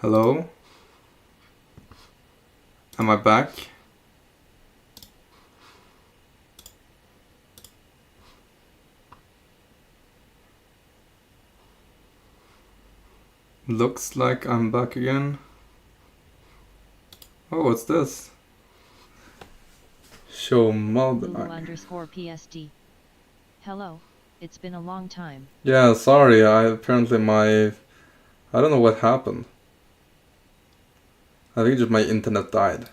Hello? Am I back? Looks like I'm back again. Oh, what's this? Show mod. Lulu_PSD. Hello, it's been a long time. Yeah, sorry, I don't know what happened. I think just my internet died.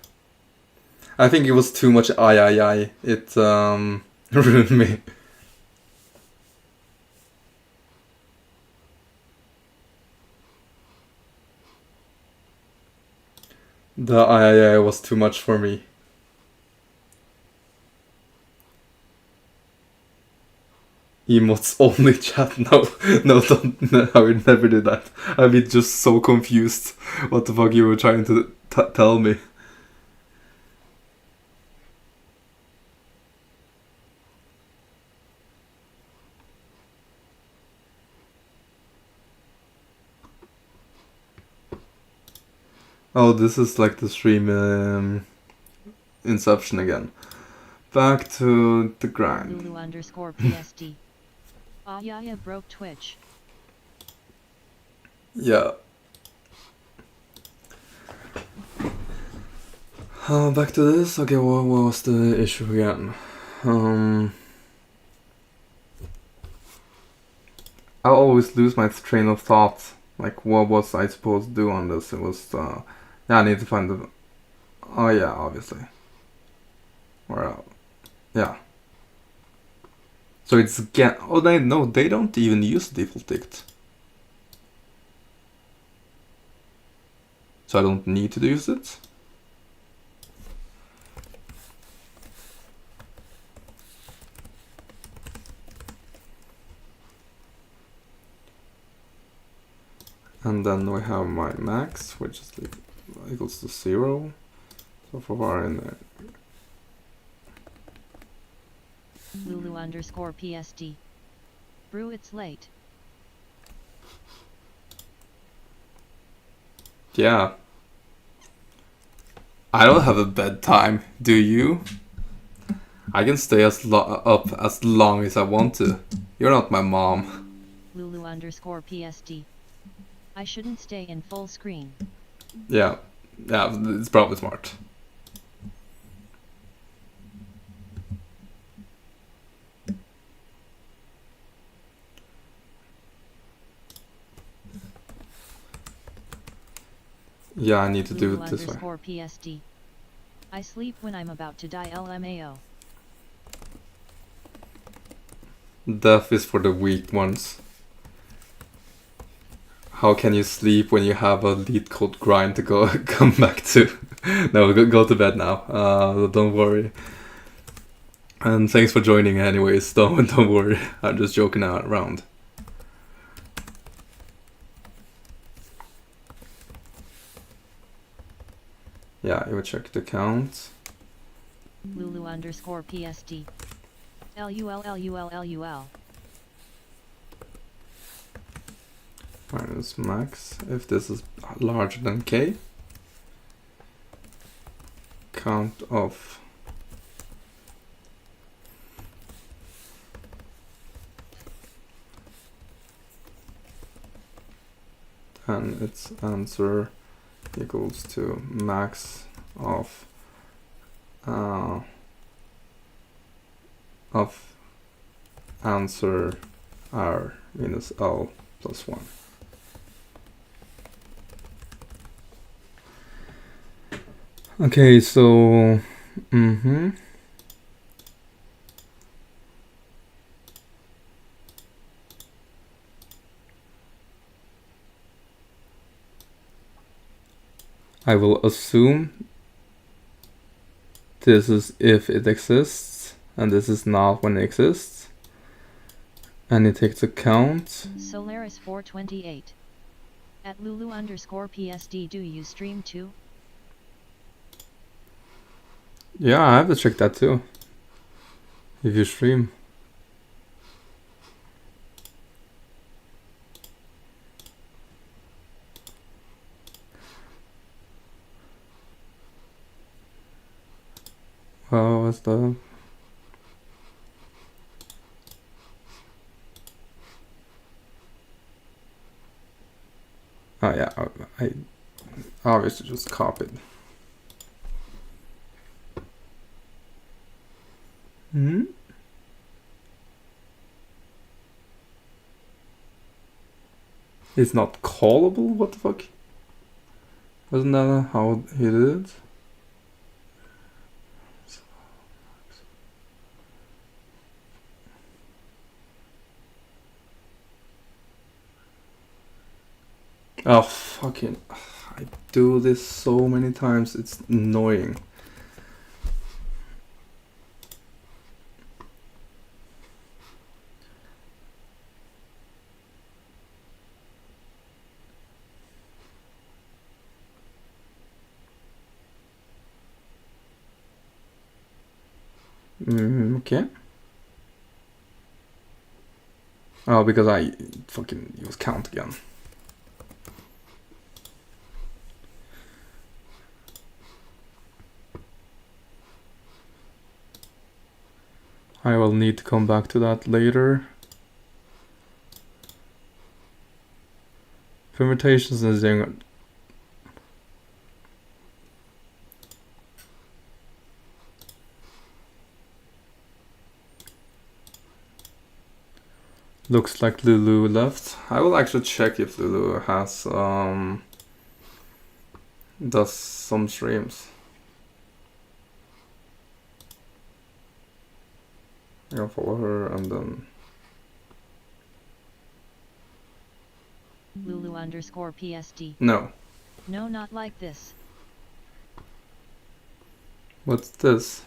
I think it was too much I. It ruined me. The I was too much for me. Emotes only chat. No, don't. No, I would never do that. I'd be just so confused. What the fuck you were trying to tell me? Oh, this is like the stream Inception again. Back to the grind. Lulu_PSD. Ah yeah, broke Twitch. Yeah. Back to this. Okay, what was the issue again? I always lose my train of thought. Like, what was I supposed to do on this? It was, yeah, I need to find the. Oh yeah, obviously. Or yeah. So it's again. Oh, they don't even use the default ticket. So I don't need to use it. And then we have my max, which is equals to 0. So far in there. Lulu_PSD. Brew, it's late. Yeah. I don't have a bedtime, do you? I can stay up as long as I want to. You're not my mom. Lulu_PSD. I shouldn't stay in full screen. Yeah, it's probably smart. Yeah, I need to do it this way. Lulu_PSD. I sleep when I'm about to die, LMAO. Death is for the weak ones. How can you sleep when you have a Leetcode grind to come back to? No, go to bed now. Don't worry. And thanks for joining anyways. Don't worry. I'm just joking around. Yeah, you would check the count. Lulu_PSD. LUL. Minus max. If this is larger than k. Count of and its answer equals to max of answer r minus l plus 1. Okay, so I will assume this is if it exists, and this is not when it exists. And it takes account. Solaris 428. At Lulu_PSD, do you stream too? Yeah, I have to check that too. If you stream. How is the... Oh yeah, I obviously just copied. Hmm? It's not callable? What the fuck? Wasn't that how he did it? Oh, fucking... I do this so many times, it's annoying. Okay. Oh, because I fucking use count again. I will need to come back to that later. Permutations is doing... Looks like Lulu left. I will actually check if Lulu has does some streams. I'm gonna follow her and then... Lulu_PSD. No. No, not like this. What's this?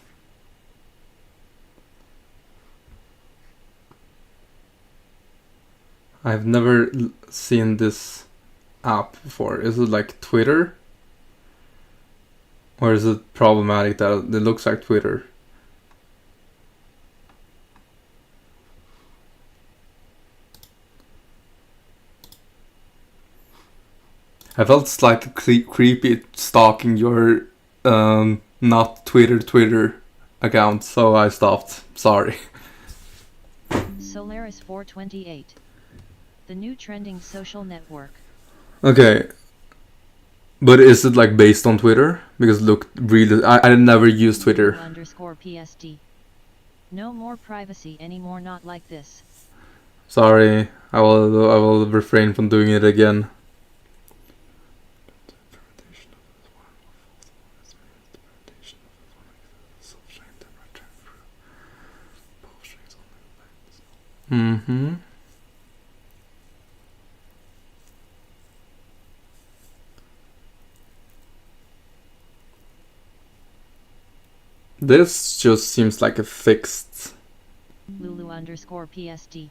I've never seen this app before. Is it like Twitter? Or is it problematic that it looks like Twitter? I felt slightly creepy stalking your not Twitter account, so I stopped. Sorry. Solaris 428. The new trending social network. Okay. But is it like based on Twitter? Because look, really, I never use Twitter. _PSD. No more privacy anymore, not like this. Sorry, I will refrain from doing it again. Mm-hmm. This just seems like a fixed... Lulu_PSD.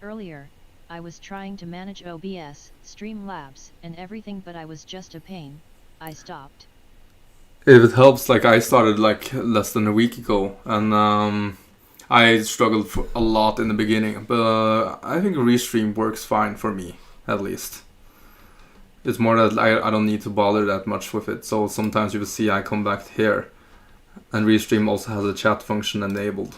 Earlier, I was trying to manage OBS, Streamlabs, and everything, but I was just a pain. I stopped. If it helps, like I started like less than a week ago, and I struggled for a lot in the beginning, but I think Restream works fine for me, at least. It's more that I don't need to bother that much with it, so sometimes you will see I come back here, and Restream also has a chat function enabled.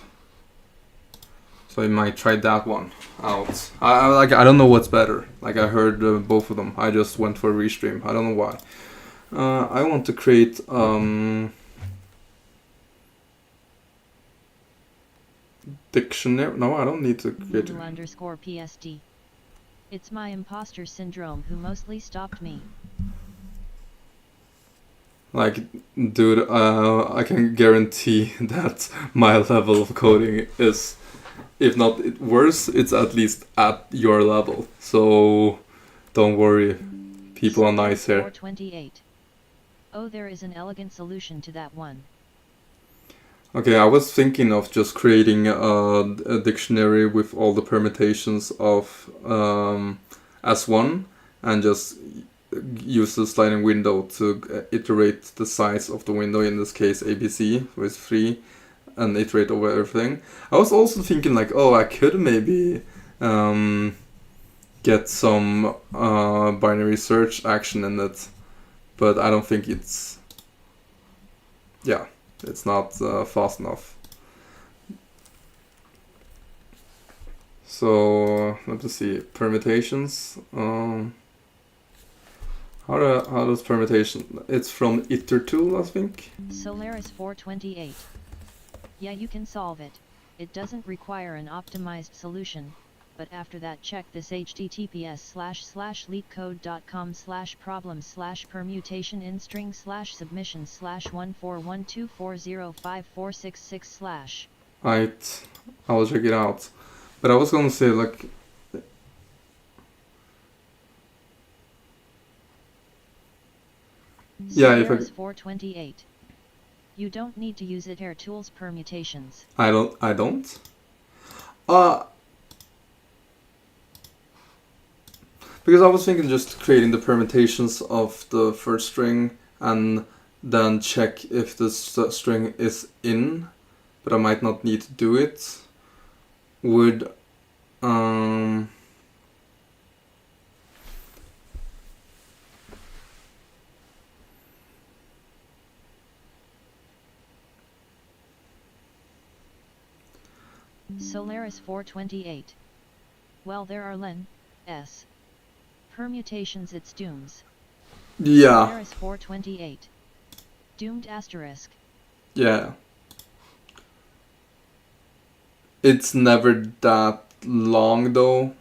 So you might try that one out. I don't know what's better. Like I heard both of them. I just went for Restream. I don't know why. I want to create dictionary. No, I don't need to create. Lulu_PSD. It's my imposter syndrome who mostly stopped me. Like, dude, I can guarantee that my level of coding is, if not worse, it's at least at your level. So don't worry, people are nice here. 428. Oh, there is an elegant solution to that one. Okay, I was thinking of just creating a dictionary with all the permutations of S1 and just use the sliding window to iterate the size of the window, in this case ABC with 3, and iterate over everything. I was also thinking like, oh, I could maybe get some binary search action in it, but I don't think it's... Yeah. It's not fast enough. So let me see, permutations. How does permutation? It's from iter2, I think. Solaris 428. Yeah, you can solve it. It doesn't require an optimized solution, but after that check this https://leetcode.com/problem/permutation in string/submission/14124054666/. Right, I will check it out. But I was gonna say, like, yeah, if Solaris 428. You don't need to use itertools permutations. I don't. Because I was thinking just creating the permutations of the first string and then check if the string is in, but I might not need to do it. Would Solaris 428. Well, there are len s permutations, it's dooms. yeah. Solaris 428. Doomed asterisk. Yeah. It's never that long though,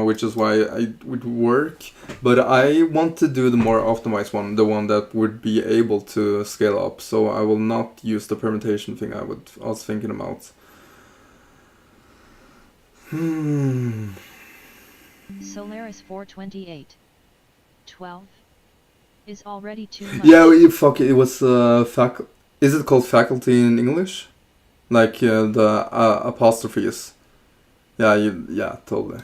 which is why it would work. But I want to do the more optimized one, the one that would be able to scale up. So I will not use the permutation thing I was thinking about. Solaris 428. 12 is already too much. Yeah, fuck it. It was Is it called faculty in English? Like the apostrophes. Yeah, totally.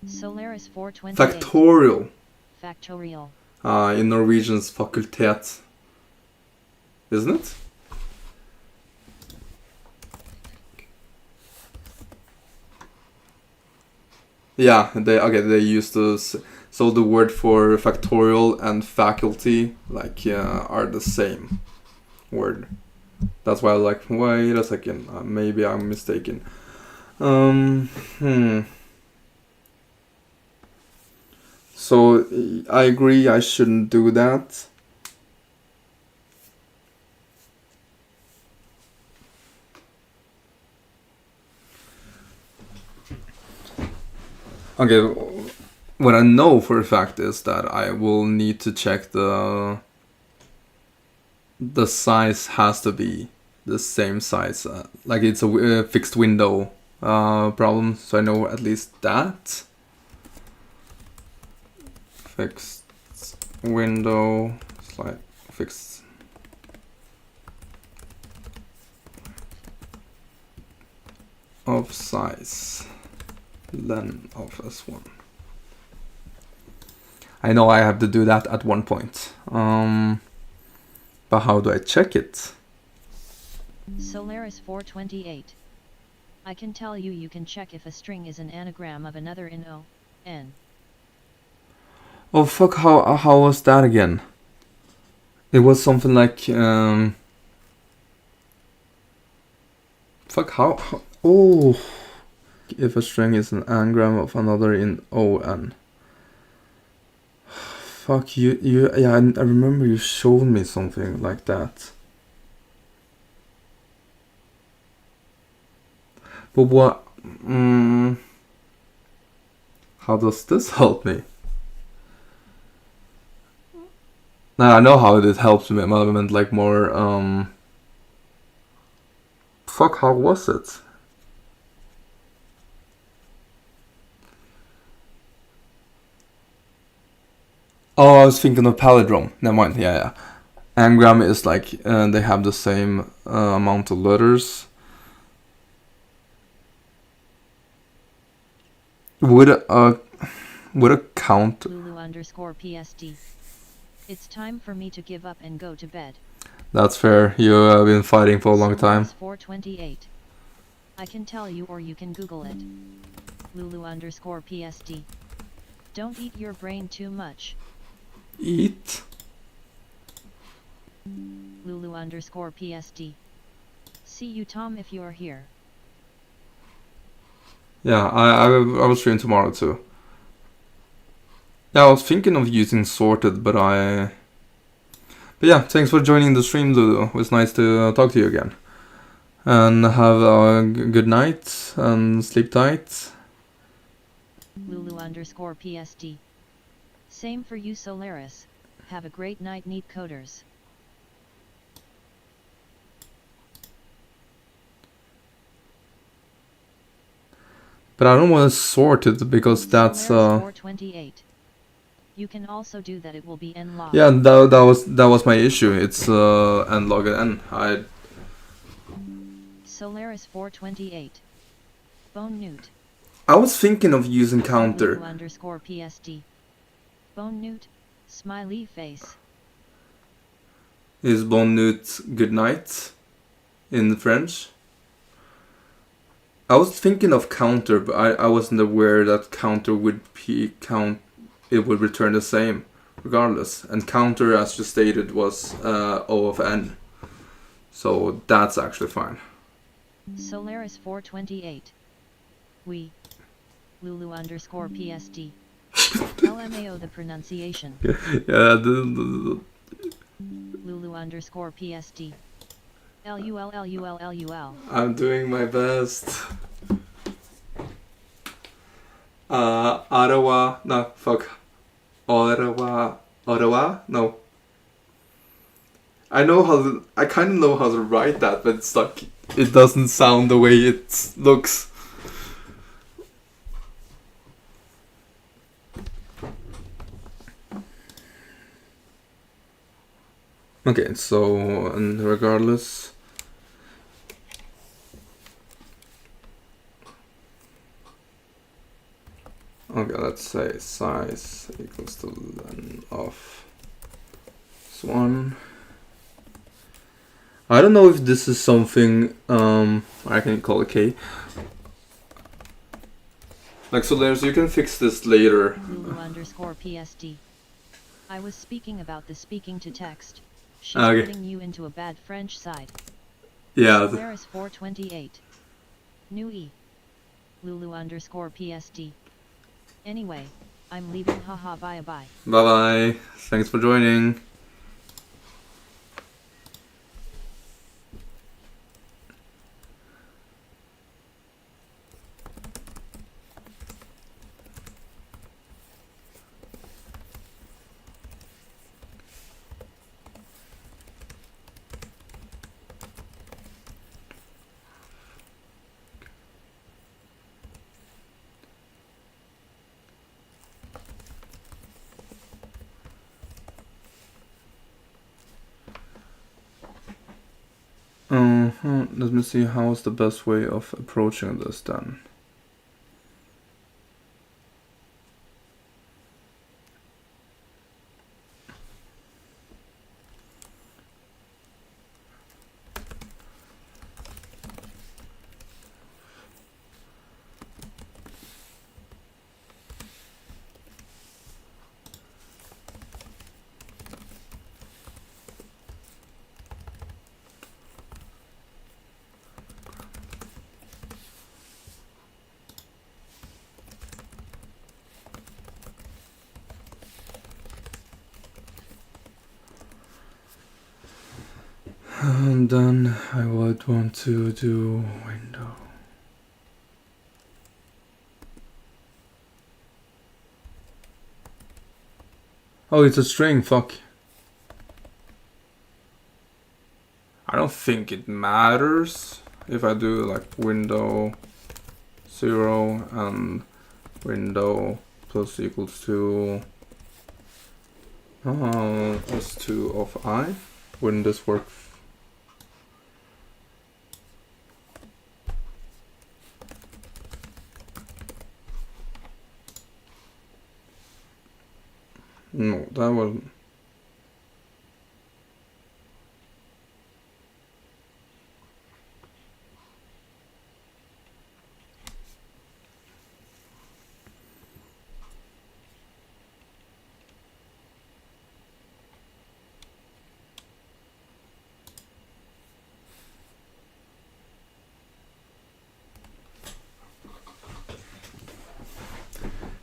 Solaris 428. Factorial. Factorial. In Norwegian's fakultet. Isn't it? Yeah, they use those. So the word for factorial and faculty are the same word. That's why I was like, wait a second, maybe I'm mistaken. So I agree, I shouldn't do that. Okay, what I know for a fact is that I will need to check the size has to be the same size. Like it's a fixed window problem, so I know at least that. Fixed window, slide, fixed. Of size, len of S1. I know I have to do that at one point. But how do I check it? Solaris 428. I can tell you can check if a string is an anagram of another in O, N. Oh fuck, how was that again? It was something like fuck, how oh, if a string is an anagram of another in O, N. Fuck, you yeah, I remember you showed me something like that. But what how does this help me? Now I know how it helps me. I meant like more fuck, how was it? Oh, I was thinking of palindrome. Never mind. Yeah. Anagram is like they have the same amount of letters. Would a count? Lulu_PSD. It's time for me to give up and go to bed. That's fair. You have been fighting for a long time. 428. I can tell you, or you can Google it. Lulu_PSD. Don't eat your brain too much. Eat? Lulu_PSD. See you, Tom, if you're here. Yeah, I will stream tomorrow too. Yeah, I was thinking of using sorted, but yeah, thanks for joining the stream, Lulu. It was nice to talk to you again. And have a good night and sleep tight. Lulu_PSD. Same for you, Solaris. Have a great night, neat coders. But I don't want to sort it because that's Solaris 428. You can also do that. It will be nlog. yeah, that was my issue. It's nlog n. Solaris 428. Bone Newt. I was thinking of using counter. Lulu_PSD. Bone Newt. Smiley face. Is bon nuit good night in French? I was thinking of counter, but I wasn't aware that counter would be it would return the same regardless. And counter, as you stated, was O of n. So that's actually fine. Solaris 428. We. Lulu_PSD. LMAO the pronunciation. Yeah, Lulu_PSD. LULLULLUL. I'm doing my best. Ottawa, no, fuck. Ottawa, no. I kind of know how to write that, but it's like, it doesn't sound the way it looks. Okay, so, and regardless. Okay, let's say size equals to len of this1. I don't know if this is something I can call it k. Like, so there's, you can fix this later. Lulu_PSD. I was speaking about the speaking to text. She's Okay. putting you into a bad French side. Yeah. Solaris 428. New E. Lulu_PSD. Anyway, I'm leaving. Haha, bye bye. Bye bye. Thanks for joining. Let me see, how is the best way of approaching this then? And then I would want to do window. Oh, it's a string, fuck. I don't think it matters if I do like window 0 and window plus equals to s2 of I. Wouldn't this work? No, that wasn't.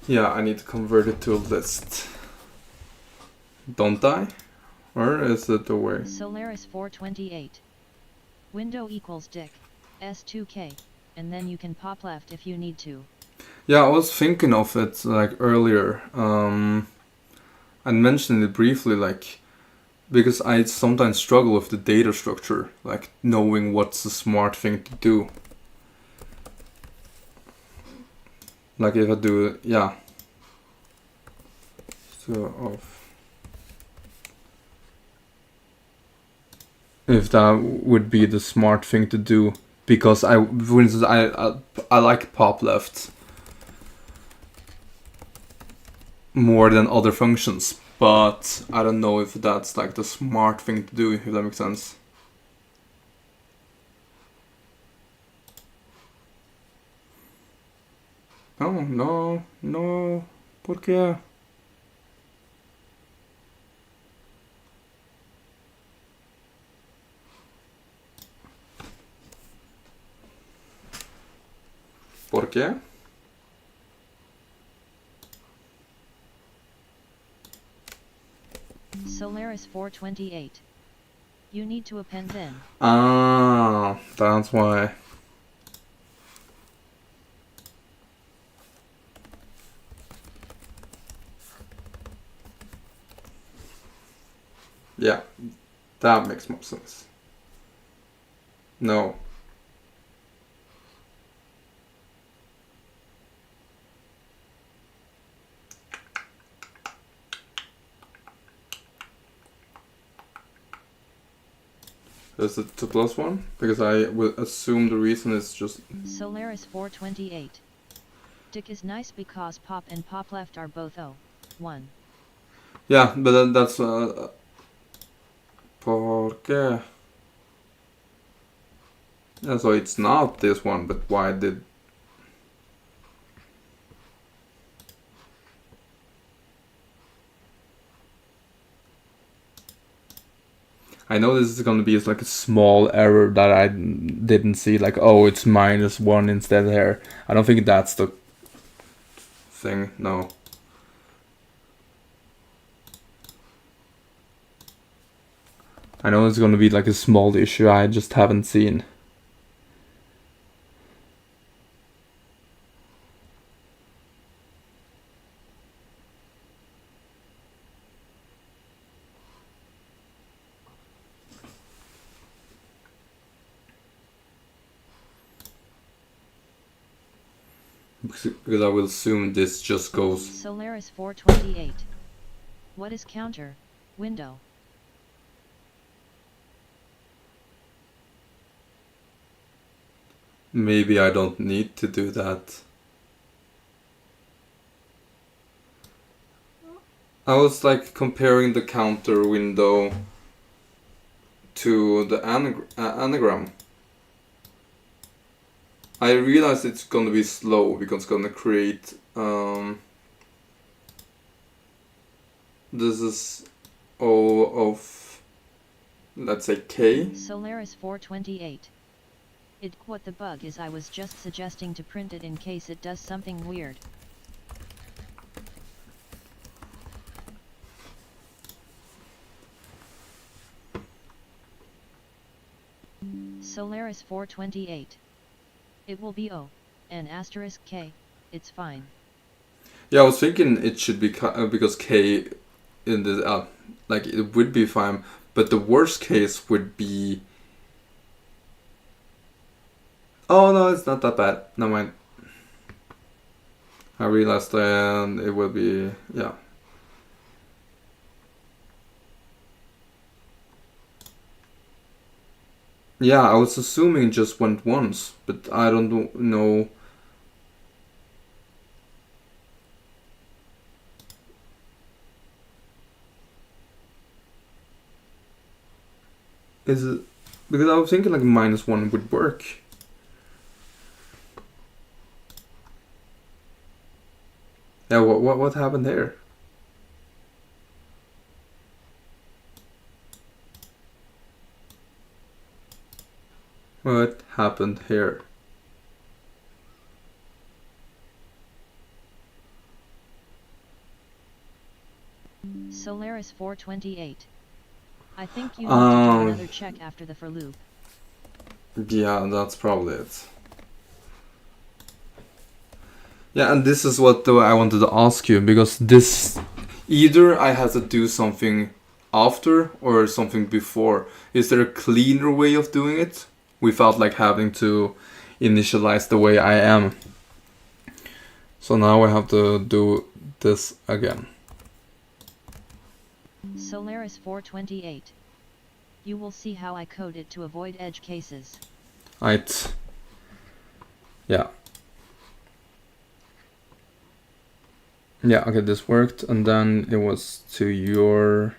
Yeah, I need to convert it to a list. Don't I? Or is it the way? Solaris 428. Window equals dick, S2K, and then you can pop left if you need to. Yeah, I was thinking of it like earlier. I mentioned it briefly, like, because I sometimes struggle with the data structure, like knowing what's the smart thing to do. Like if I do, yeah. So off. If that would be the smart thing to do, because for instance, I like pop left more than other functions, but I don't know if that's like the smart thing to do, if that makes sense. No, no, no, ¿por qué? ¿Por qué? Solaris 428. You need to append then. Ah, that's why. Yeah, that makes more sense. No. Is it the plus one? Because I would assume the reason is just... Solaris 428. Dick is nice because pop and pop left are both O. 1. Yeah, but then that's... ¿Por qué? Yeah, so it's not this one, but why did... I know this is gonna be like a small error that I didn't see, like, oh, it's -1 instead here. I don't think that's the thing, no. I know it's gonna be like a small issue I just haven't seen. Because I will assume this just goes... Solaris 428. What is counter? Window. Maybe I don't need to do that. I was like comparing the counter window to the anagram. I realized it's gonna be slow because it's gonna create this is O of, let's say, K. Solaris 428. What the bug is, I was just suggesting to print it in case it does something weird. Solaris 428. It will be O, and asterisk K, it's fine. Yeah, I was thinking it should be because K in the like it would be fine, but the worst case would be... Oh no, it's not that bad. Never mind. I realized it will be, yeah. Yeah, I was assuming it just went once, but I don't know. Is it because I was thinking like -1 would work? Yeah, what happened there? What happened here? Solaris 428. I think you need to do another check after the for loop. Yeah, that's probably it. Yeah, and this is what I wanted to ask you, because this, either I had to do something after or something before. Is there a cleaner way of doing it without like having to initialize the way I am? So now I have to do this again. Solaris 428. You will see how I code it to avoid edge cases. Right. Yeah. Yeah, okay, this worked, and then it was to your...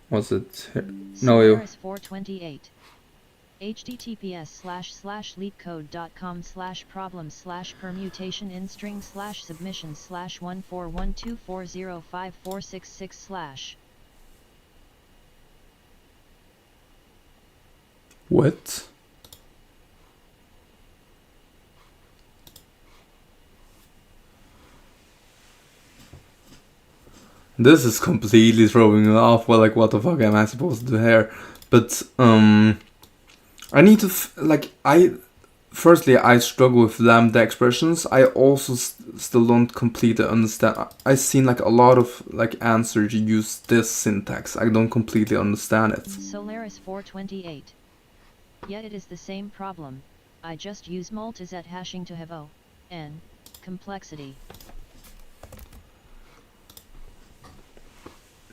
Was it here? No, Solaris 428. https://leetcode.com/problem/permutation in string /submission/14124054666/. What? This is completely throwing me off. Well, like, what the fuck am I supposed to do here? But, I need to, firstly, I struggle with lambda expressions. I also still don't completely understand. I've seen, like, a lot of, like, answers use this syntax. I don't completely understand it. Solaris 428. Yet it is the same problem. I just use multizet hashing to have O, N, complexity.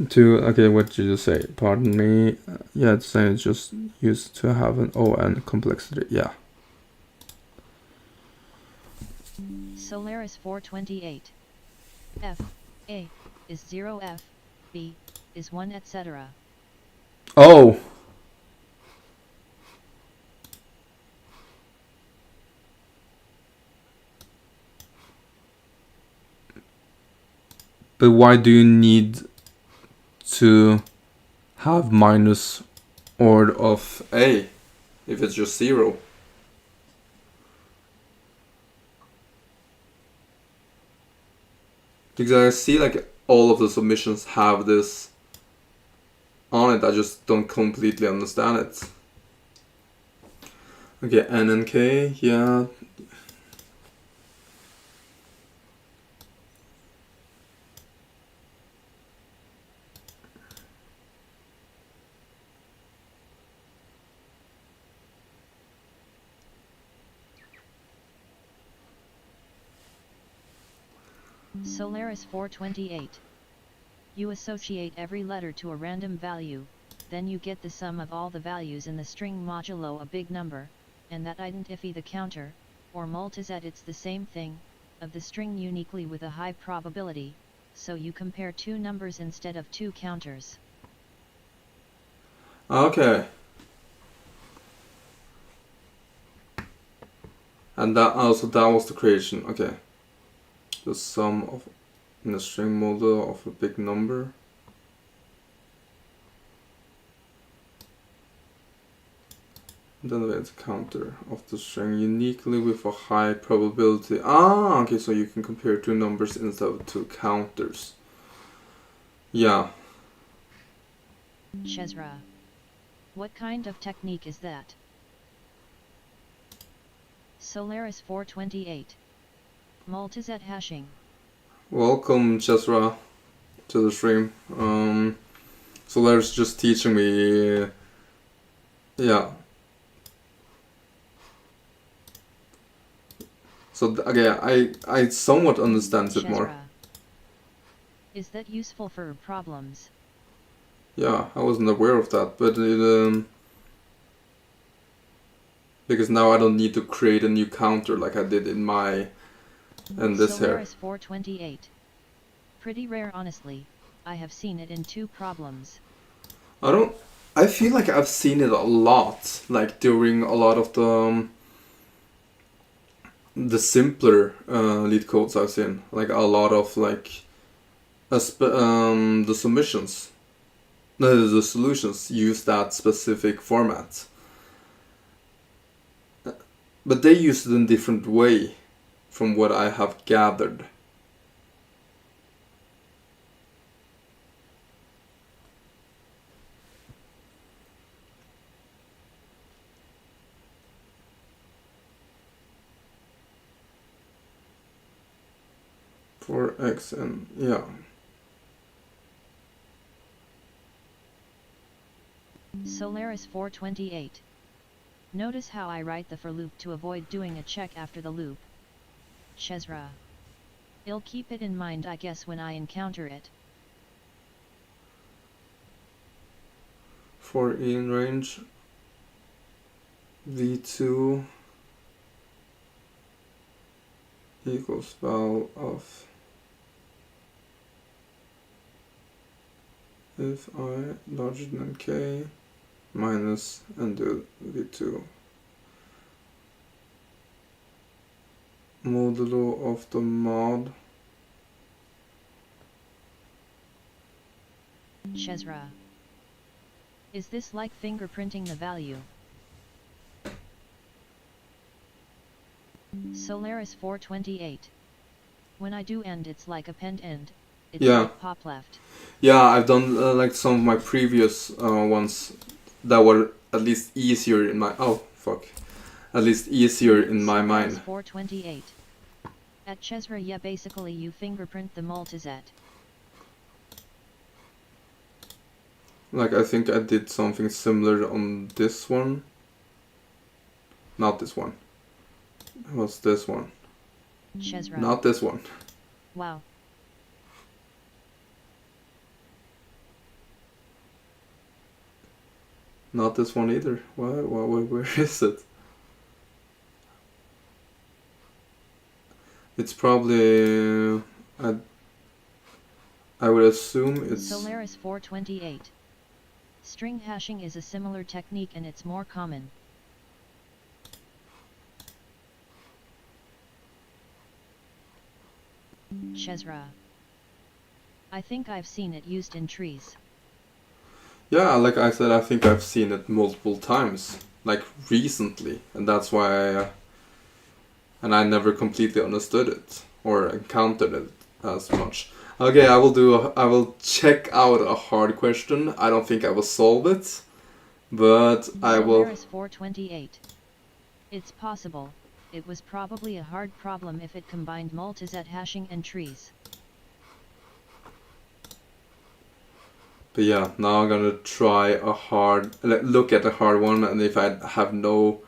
Okay, what did you say? Pardon me. Yeah, it's saying it's just used to have an O and complexity. Yeah. Solaris 428. F, A, is 0 F, B, is 1 etc. Oh! But why do you need to have minus or of A if it's just 0? Because I see like all of the submissions have this on it, I just don't completely understand it. Okay, N and K, yeah. Solaris 428. You associate every letter to a random value, then you get the sum of all the values in the string modulo a big number, and that identify the counter, or multizet it's the same thing, of the string uniquely with a high probability, so you compare two numbers instead of two counters. Okay. And that also, that was the creation, okay. The sum of in a string model of a big number. Then we add a counter of the string uniquely with a high probability. Ah, okay, so you can compare two numbers instead of two counters. Yeah. Chezra. What kind of technique is that? Solaris 428. Multizet hashing. Welcome, Chesra, to the stream. Solaris just teaching me. Yeah. So okay, I somewhat understand it more. Is that useful for problems? Yeah, I wasn't aware of that, but it because now I don't need to create a new counter like I did in my and this here. Solaris 428. Pretty rare, honestly. I have seen it in two problems. I feel like I've seen it a lot, like during a lot of the simpler Leetcodes I've seen, like a lot of like the submissions, no, the solutions use that specific format, but they use it in a different way, from what I have gathered. for x and yeah. Solaris 428. Notice how I write the for loop to avoid doing a check after the loop. Chezra. I'll keep it in mind I guess when I encounter it. For in range v2 equals val of if I larger than k minus and do v2 modulo of the mod. Chezra. Is this like fingerprinting the value? Solaris 428. When I do end it's like append end, it's like pop left. Yeah, I've done like some of my previous ones that were at least easier in my at least easier in my mind. 428. At Chezra, yeah, basically you fingerprint the multiset. Like I think I did something similar on this one. Not this one. It was this one. Chezra. Not this one. Wow. Not this one either. Where is it? It's probably I would assume it's Solaris 428. String hashing is a similar technique and it's more common. Chezra. I think I've seen it used in trees. Yeah, like I said, I think I've seen it multiple times, like recently, and that's why and I never completely understood it or encountered it as much. Okay, I will check out a hard question. I don't think I will solve it, but I will. Solaris 428. It's possible. It was probably a hard problem if it combined multiset hashing and trees. But yeah, now I'm gonna try look at a hard one, and if I have no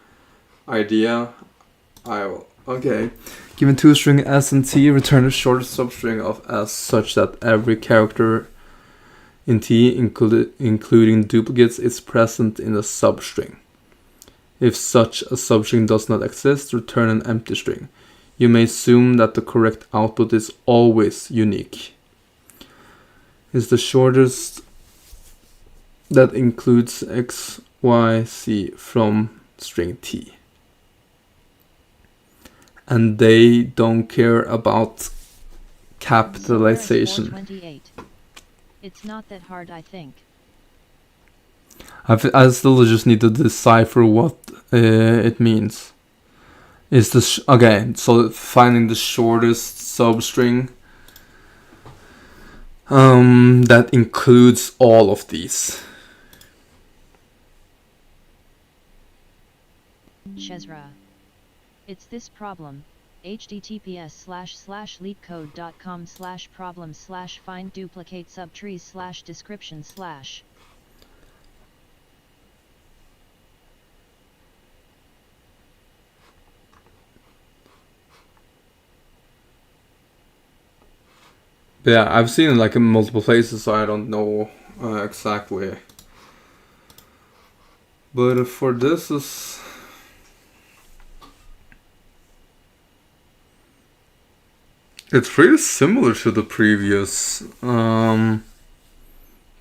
idea, I will. Okay. Given two string s and t, return the shortest substring of s such that every character in t, including duplicates, is present in the substring. If such a substring does not exist, return an empty string. You may assume that the correct output is always unique. Is the shortest that includes x, y, z from string t. And they don't care about capitalization. It's not that hard, I think. I still just need to decipher what it means. Is this okay? So finding the shortest substring that includes all of these. Chezra. It's this problem. https://leetcode.com/problem/find duplicate subtrees/description/. Yeah, I've seen it like in multiple places, so I don't know exactly. But for this is. It's pretty similar to the previous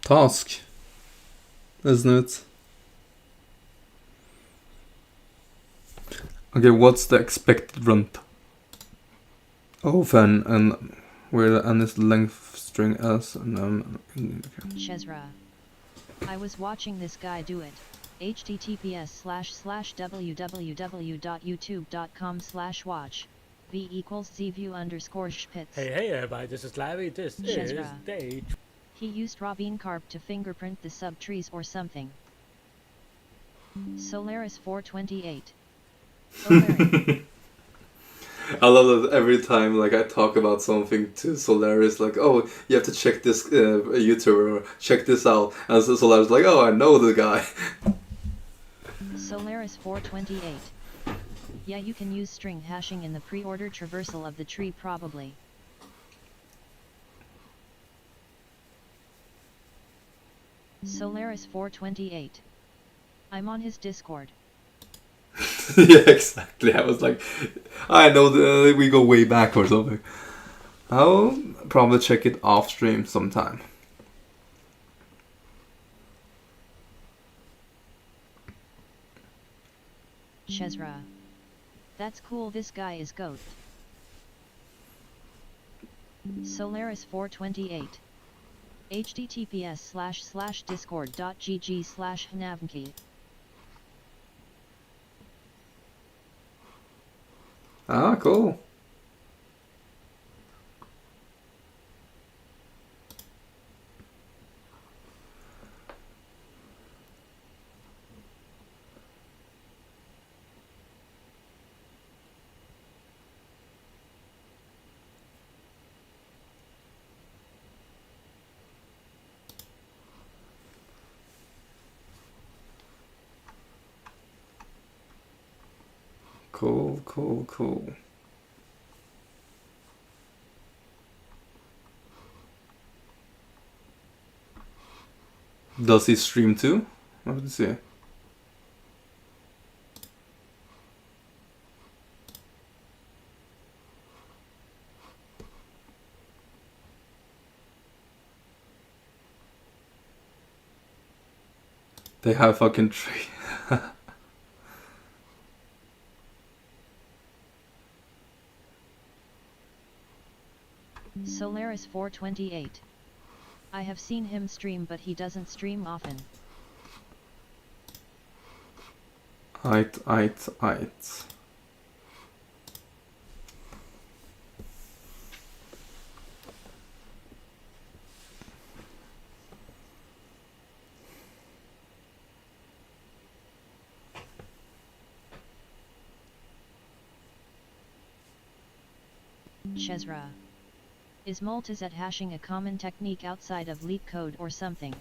task, isn't it? Okay, what's the expected runtime of n and where the n is the length string s and Chezra. I was watching this guy do it. https://www.youtube.com/watch. V equals zview_spitz. Hey everybody, this is Larry. This Chezra. is Dave. He used Robin Carp to fingerprint the subtrees or something. Solaris 428. I love that every time like I talk about something to Solaris, like, oh, you have to check this YouTuber or check this out, and so Solaris like, oh, I know the guy. Solaris 428. Yeah, you can use string hashing in the pre-order traversal of the tree probably. Solaris 428. I'm on his Discord. Yeah, exactly. I was like, I know we go way back or something. I'll probably check it off stream sometime. Shezra. That's cool, this guy is GOAT. Solaris 428. https://discord.gg/hnavnki. Ah, cool. Cool, cool, cool. Does he stream too? Let me see. They have fucking tree. Solaris 428. I have seen him stream, but he doesn't stream often. Aight. Shezra. Is multizet hashing a common technique outside of Leetcode or something?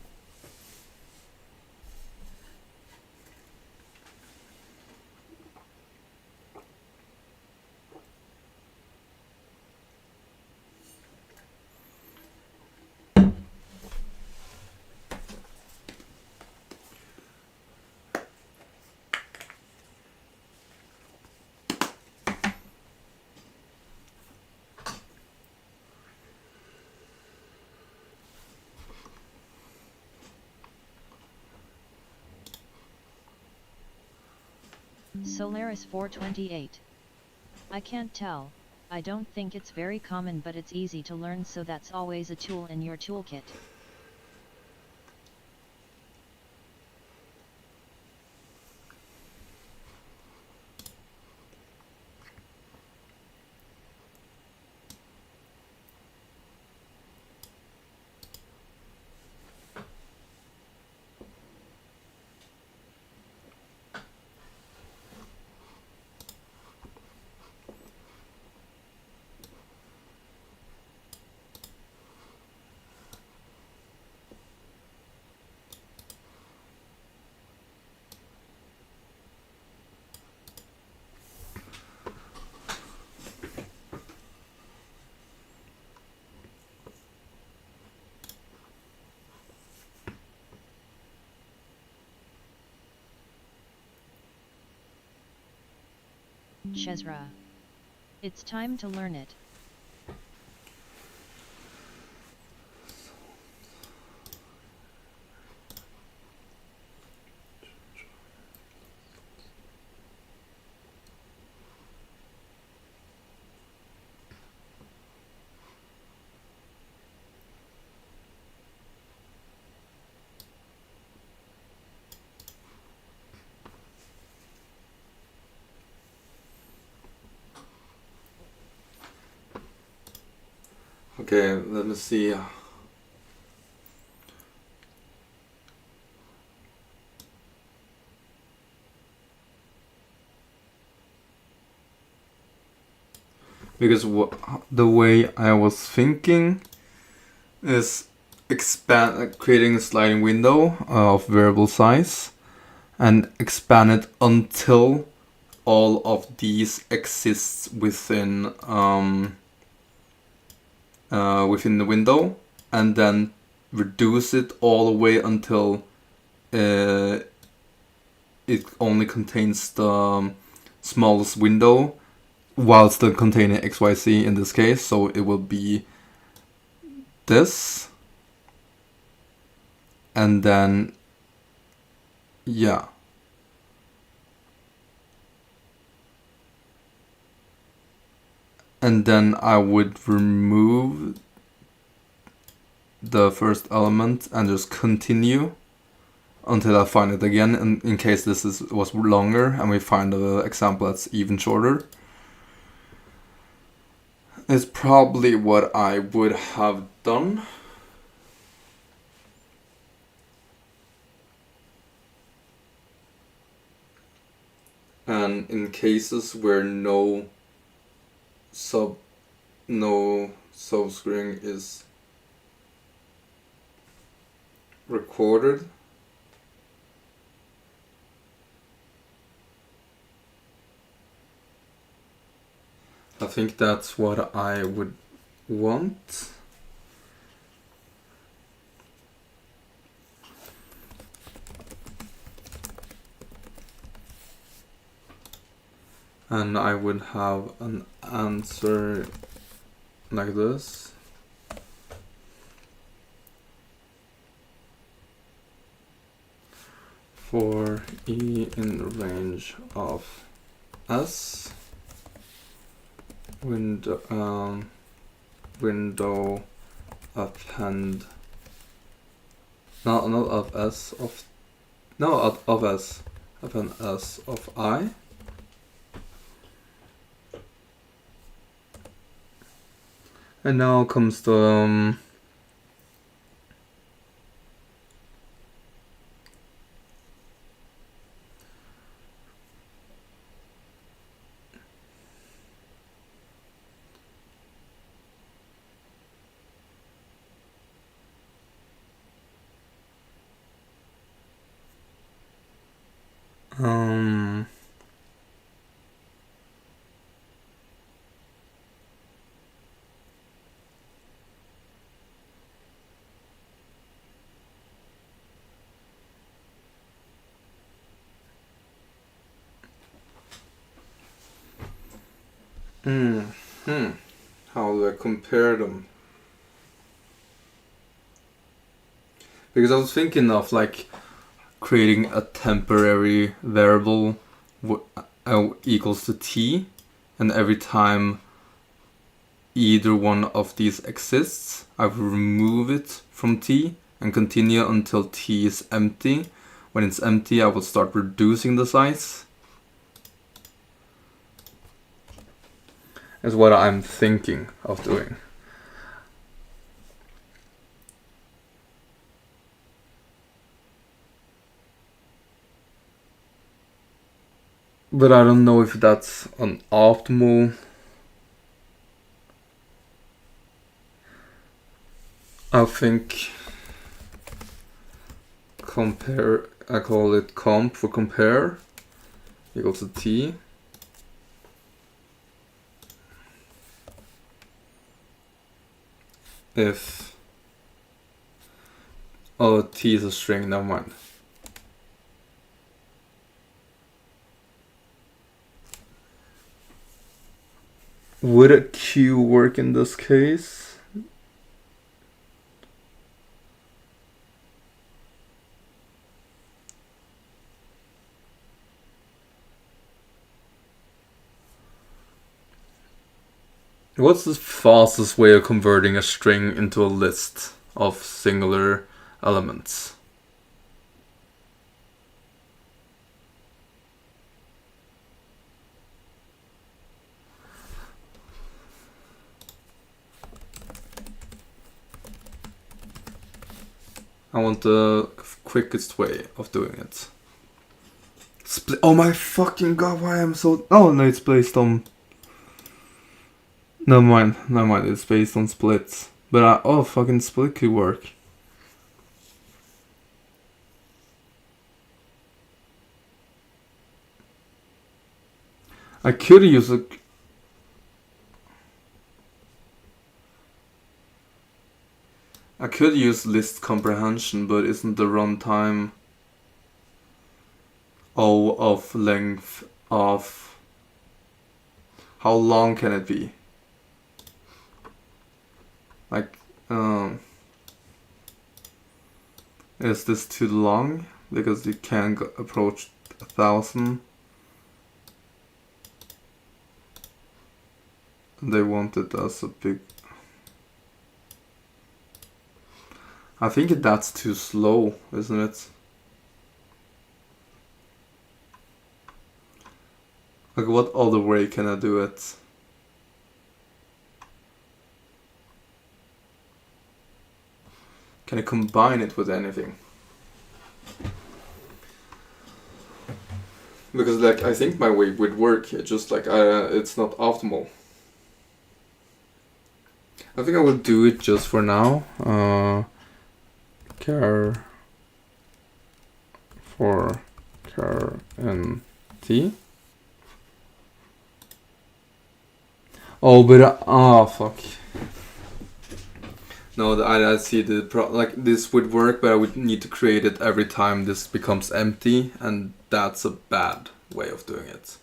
Solaris 428. I can't tell. I don't think it's very common, but it's easy to learn, so that's always a tool in your toolkit. Shezra. It's time to learn it. Okay, let me see. because the way I was thinking is creating a sliding window of variable size and expand it until all of these exists within within the window, and then reduce it all the way until it only contains the smallest window while still containing XYZ in this case. So it will be this, and then yeah, and then I would remove the first element and just continue until I find it again, in case this was longer and we find an example that's even shorter. It's probably what I would have done. And in cases where no substring is recorded, I think that's what I would want. And I would have an answer like this. For E in the range of S, window append, not of S, of S, append S of I. And now comes the how do I compare them? Because I was thinking of like creating a temporary variable equals to t, and every time either one of these exists, I will remove it from t and continue until t is empty. When it's empty, I will start reducing the size. Is what I'm thinking of doing. But I don't know if that's an optimal. I think compare, I call it comp for compare equals to t. If t is a string, never mind. Would a q work in this case? What's the fastest way of converting a string into a list of singular elements? I want the quickest way of doing it. Oh my fucking god, why am I so... Oh no, it's based on... never mind, it's based on splits. But oh, fucking split could work. I could use a... I could use list comprehension, but isn't the runtime O of length of... How long can it be? Like, is this too long? Because you can't approach 1,000. They want it as a big... I think that's too slow, isn't it? Like, what other way can I do it? Can I combine it with anything? Because, like, I think my way would work, it's just like, it's not optimal. I think I will do it just for now. Char for char and t. Oh, but oh fuck. No, I see the like this would work, but I would need to create it every time this becomes empty, and that's a bad way of doing it.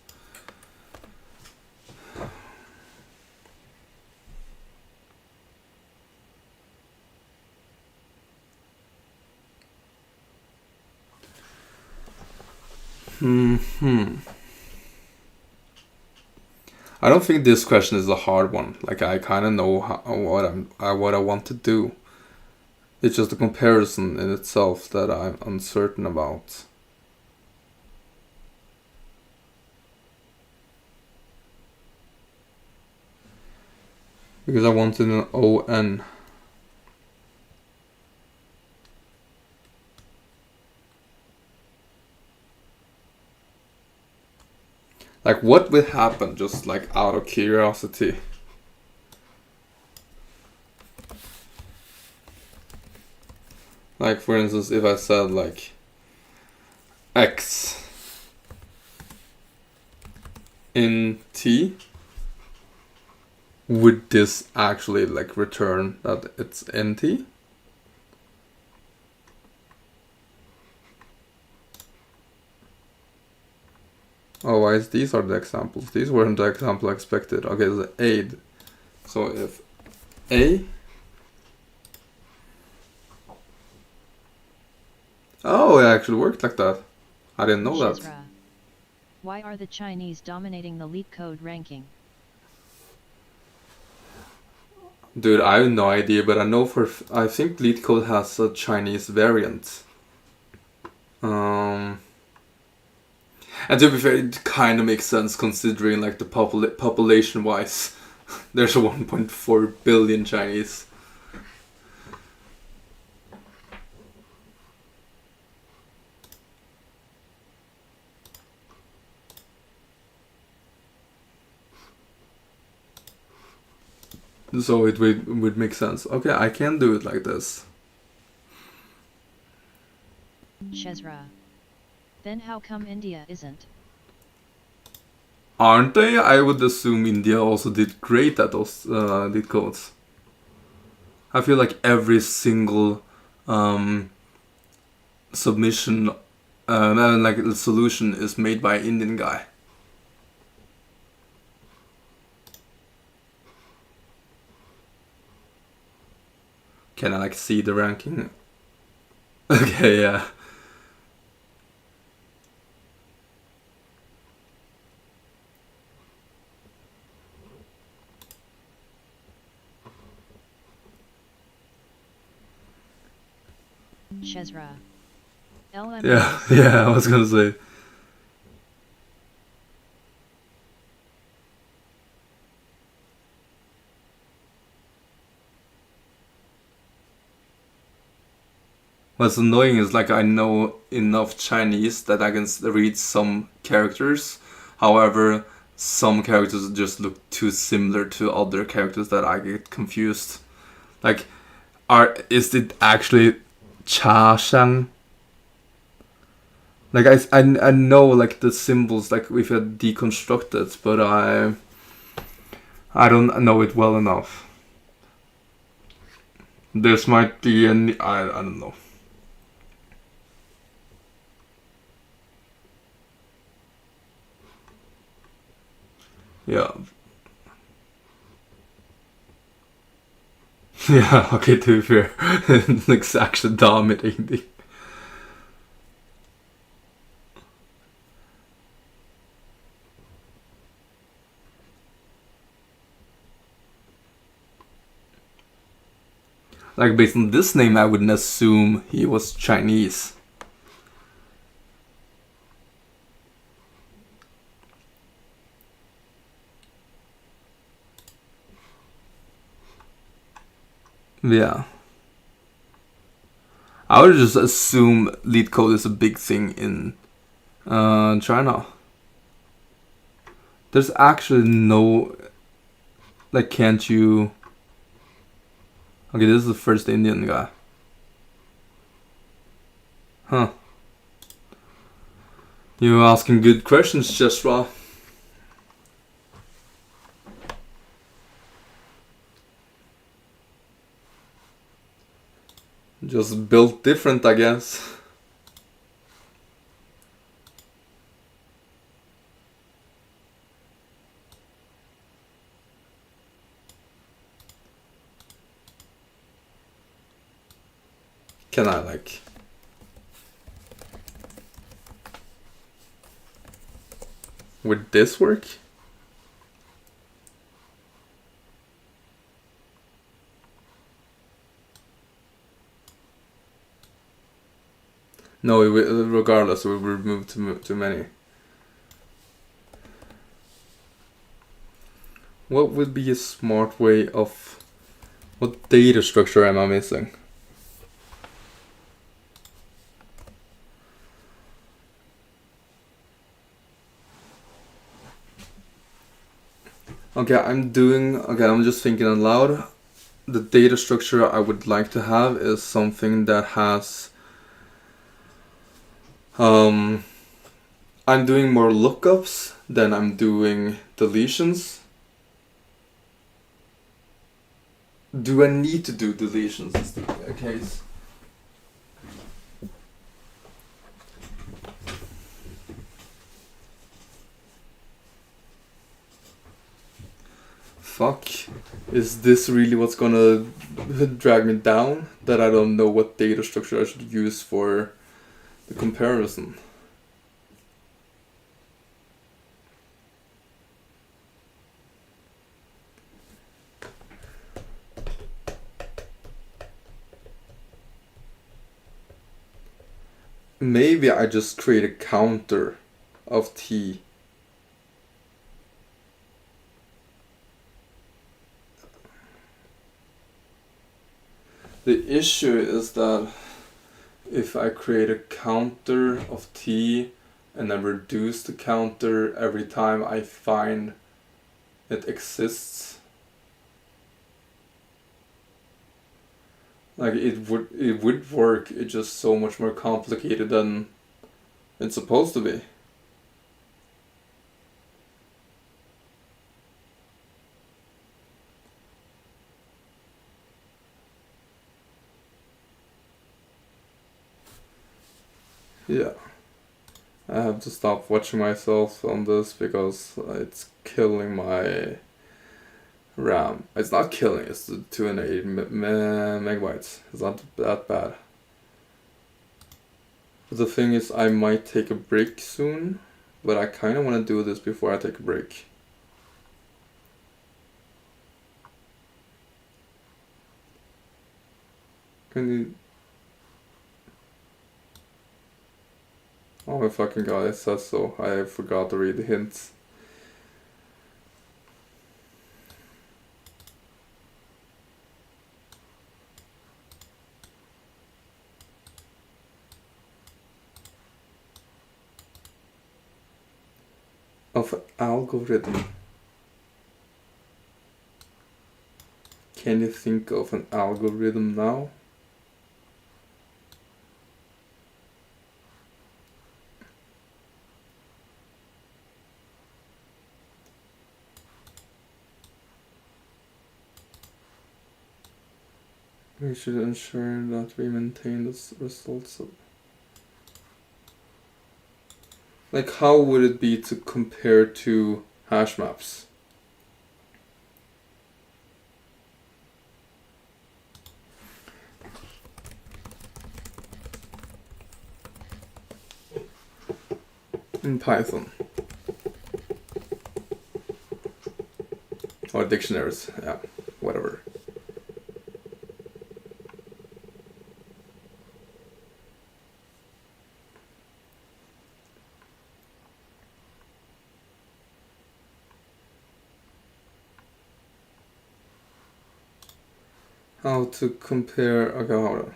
I don't think this question is a hard one. Like, I kind of know what I want to do. It's just a comparison in itself that I'm uncertain about. Because I wanted an ON. Like, what would happen, just like out of curiosity? Like, for instance, if I said like X in T, would this actually like return that it's in T? Oh, why is these are the examples? These weren't the example I expected. Okay, the aid. So if A... Oh, it actually worked like that. I didn't know that. Why are the Chinese dominating the Leetcode ranking? Dude, I have no idea, but I know I think Leetcode has a Chinese variant. And to be fair, it kind of makes sense considering like the population-wise, there's 1.4 billion Chinese. So it would make sense. Okay, I can do it like this. Shezra. Then how come India isn't? Aren't they? I would assume India also did great at those Leetcodes. I feel like every single submission, like the solution is made by an Indian guy. Can I like see the ranking? Okay, yeah. Shezra. Yeah, I was gonna say. What's annoying is like I know enough Chinese that I can read some characters. However, some characters just look too similar to other characters that I get confused. Like, is it actually Cha Shang? Like I know like the symbols, like if you deconstruct it, but I don't know it well enough. This might be I don't know. Yeah. Yeah, okay, to be fair. It's actually dominating. Like, based on this name, I wouldn't assume he was Chinese. Yeah. I would just assume Leetcode is a big thing in China. There's actually no... Like, can't you... Okay, this is the first Indian guy. Huh. You're asking good questions, Joshua. Just built different, I guess. Can I, like... Would this work? No, regardless, we will remove too many. What would be a smart way of... What data structure am I missing? Okay, I'm just thinking out loud. The data structure I would like to have is something that has... I'm doing more lookups than I'm doing deletions. Do I need to do deletions is the case? Fuck. Is this really what's gonna drag me down? That I don't know what data structure I should use for the comparison. Maybe I just create a counter of t. The issue is that if I create a counter of t and then reduce the counter every time I find it exists, like it would work, it's just so much more complicated than it's supposed to be. Yeah. I have to stop watching myself on this because it's killing my RAM. It's not killing, it's 208 megabytes. It's not that bad. But the thing is, I might take a break soon, but I kind of want to do this before I take a break. Can you... Oh my fucking god, it says so. I forgot to read the hints. of an algorithm. Can you think of an algorithm now? We should ensure that we maintain the results of... Like, how would it be to compare two hash maps? In Python. Or dictionaries, yeah, whatever. How to compare... Okay, hold on.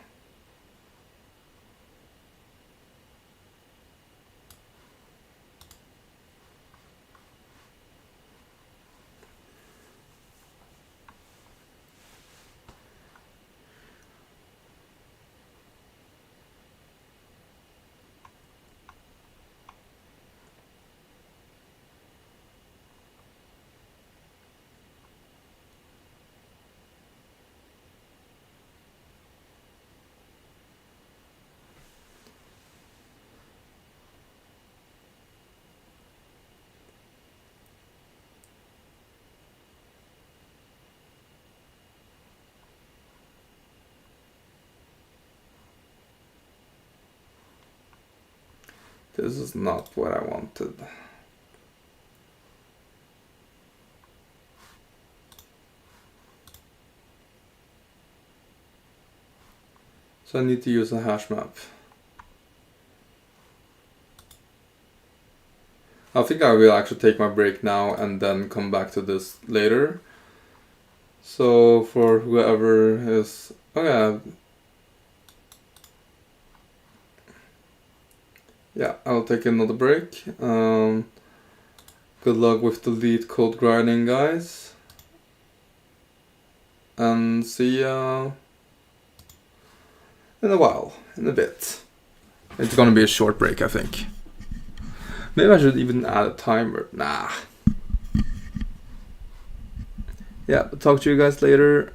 This is not what I wanted. So I need to use a hash map. I think I will actually take my break now and then come back to this later. So for whoever is... Oh yeah. Yeah, I'll take another break. Good luck with the Leetcode grinding, guys. And see ya in a while, in a bit. It's gonna be a short break, I think. Maybe I should even add a timer. Nah. Yeah, talk to you guys later.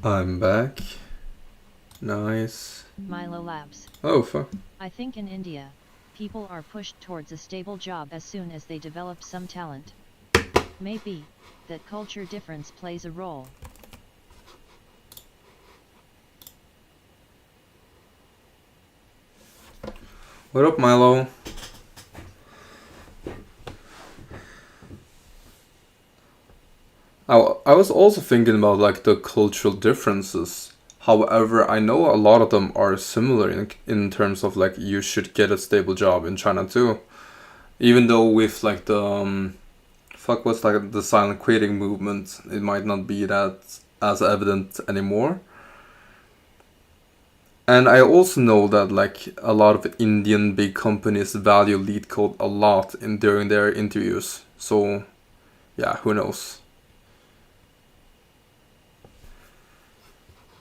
I'm back. Nice. Milo Labs. Oh, fuck. I think in India, people are pushed towards a stable job as soon as they develop some talent. Maybe, that culture difference plays a role. What up, Milo? I was also thinking about like the cultural differences. However, I know a lot of them are similar in terms of like you should get a stable job in China too. Even though with like the fuck what's like the silent quitting movement, it might not be that as evident anymore. And I also know that like a lot of Indian big companies value Leetcode a lot in during their interviews. So yeah, who knows?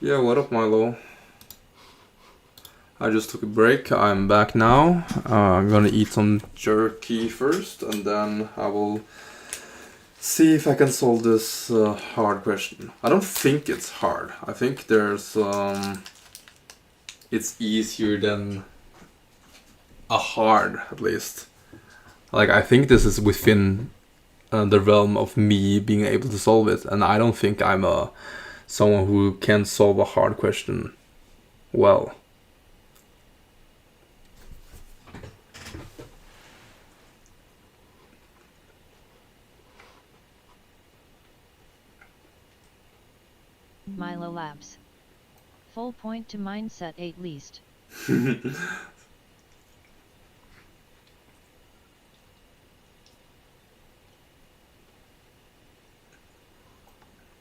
Yeah, what up, Milo? I just took a break. I'm back now. I'm gonna eat some jerky first, and then I will see if I can solve this hard question. I don't think it's hard. I think there's it's easier than a hard, at least. Like I think this is within the realm of me being able to solve it, and I don't think I'm someone who can solve a hard question well. Milo Labs. Full point to mindset 8 least.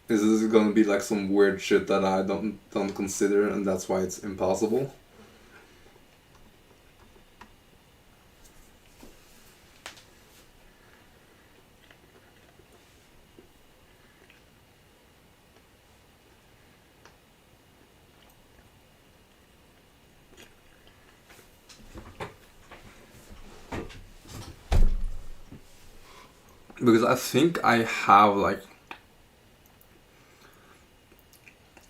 This is gonna be like some weird shit that I don't consider, and that's why it's impossible. Because I think I have like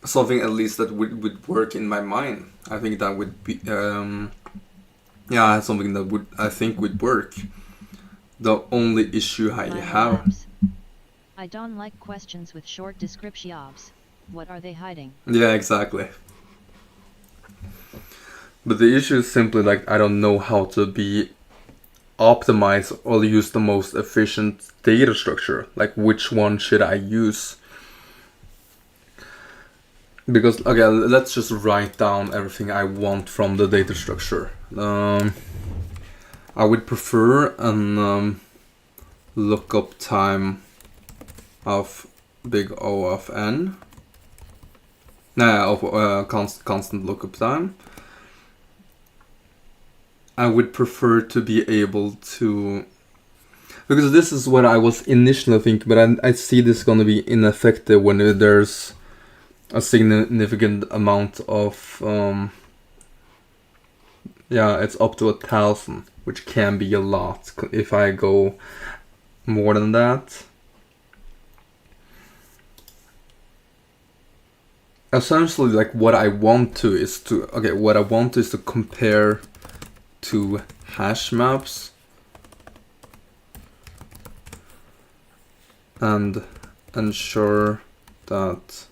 something at least that would work in my mind. I think that would be yeah, something that would I think would work. The only issue I Milo have. Labs. I don't like questions with short descriptions. What are they hiding? Yeah, exactly. But the issue is simply like I don't know how to be optimize or use the most efficient data structure. Like which one should I use? Because okay, let's just write down everything I want from the data structure. I would prefer an lookup time of big O of n. Nah, of constant lookup time. I would prefer to be able to, because this is what I was initially thinking, but I see this gonna be ineffective when there's a significant amount of yeah, it's up to 1,000, which can be a lot if I go more than that. Essentially, like what I want to is to compare two hash maps and ensure that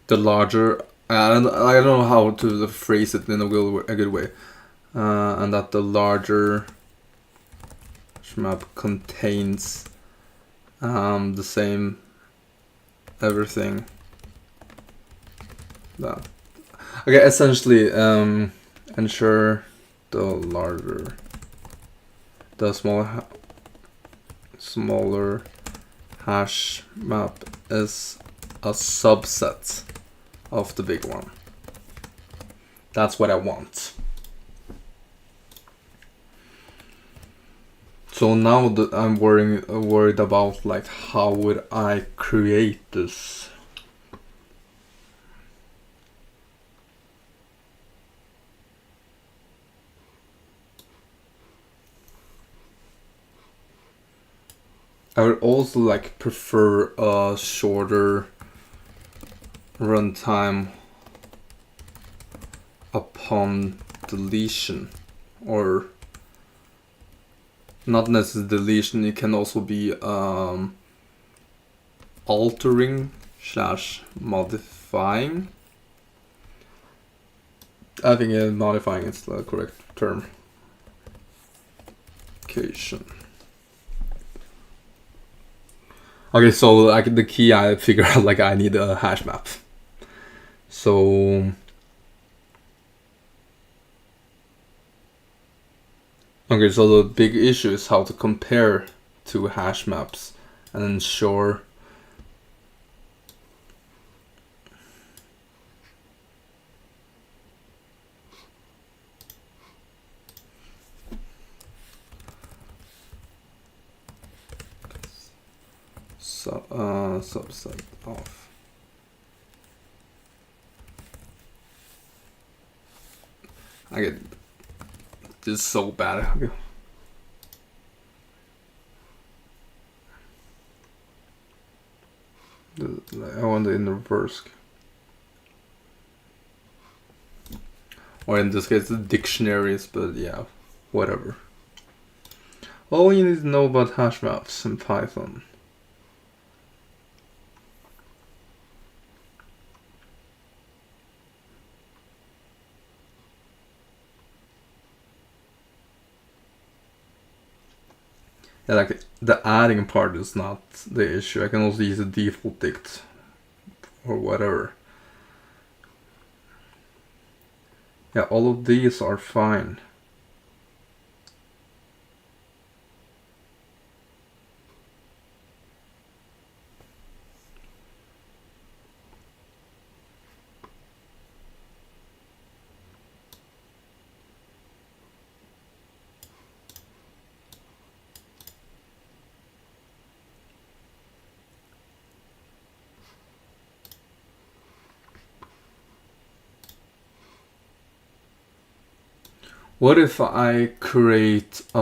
the larger, I don't know how to phrase it in a good way, and that the larger map contains the same everything that. Okay, essentially, ensure the smaller hash map is a subset of the big one. That's what I want. So now that I'm worried about like how would I create this? I would also like prefer a shorter runtime upon deletion, or not necessarily deletion. It can also be altering / modifying. I think modifying is the correct term. Okay, so like the key, I figure out like I need a hash map. So okay, so the big issue is how to compare two hash maps and ensure subset of I get this is so bad. Okay. I want it in reverse. Or in this case, the dictionaries, but yeah, whatever. All you need to know about hash maps in Python. Yeah, like the adding part is not the issue. I can also use a default dict or whatever. Yeah, all of these are fine. What if I create but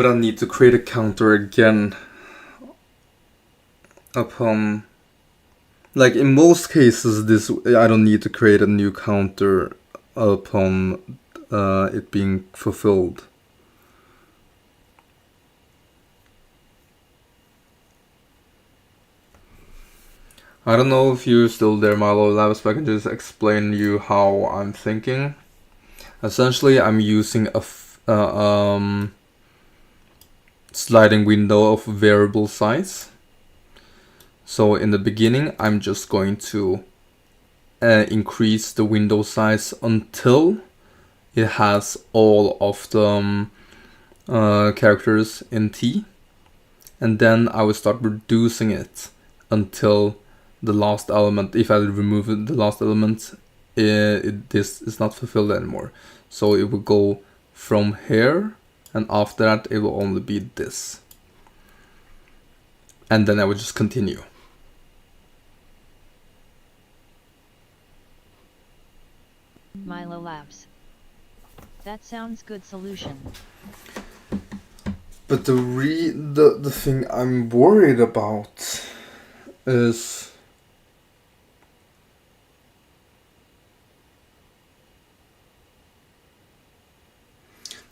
I need to create a counter again upon, like in most cases this I don't need to create a new counter upon it being fulfilled. I don't know if you're still there, Milo Labs, but I can just explain you how I'm thinking. Essentially, I'm using a sliding window of variable size. So in the beginning, I'm just going to increase the window size until it has all of the characters in T. And then I will start reducing it until the last element, if I remove the last element, this is not fulfilled anymore. So it will go from here, and after that it will only be this. And then I will just continue. Milo Labs. That sounds good solution. But the thing I'm worried about is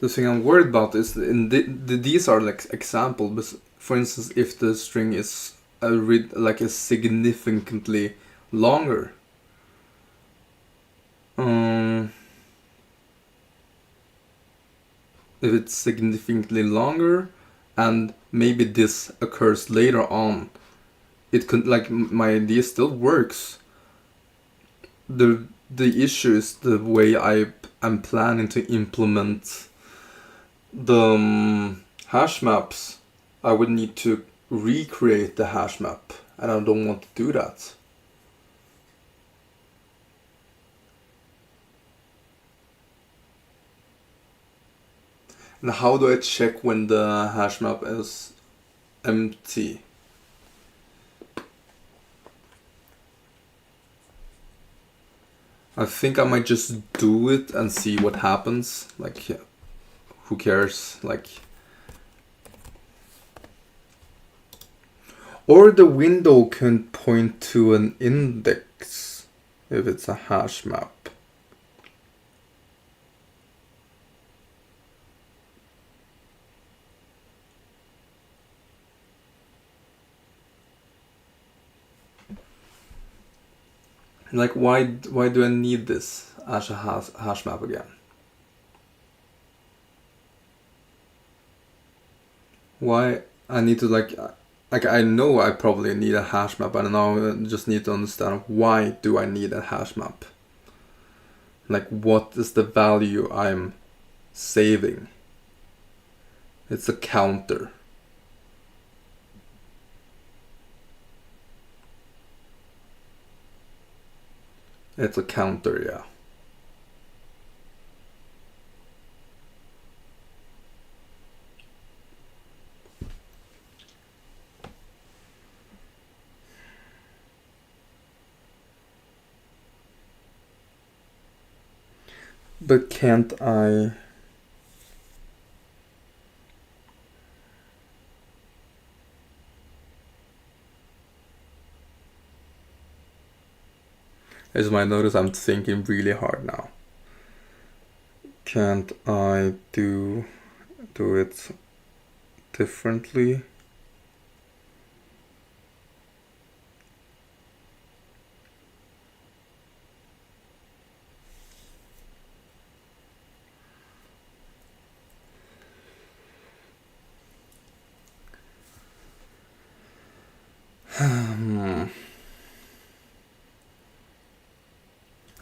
these are like examples. But for instance, if the string is is significantly longer, if it's significantly longer, and maybe this occurs later on, it could, like, my idea still works. The issue is the way I'm planning to implement the hash maps. I would need to recreate the hash map, and I don't want to do that. And how do I check when the hash map is empty? I think I might just do it and see what happens. Like, yeah, who cares? Like, or the window can point to an index if it's a hash map. Like, why do I need this as a hash map again? Why I need to like I know I probably need a hash map, and now I just need to understand why do I need a hash map? Like, what is the value I'm saving? It's a counter. It's a counter, yeah. But can't I... As you might notice, I'm thinking really hard now. Can't I do it differently?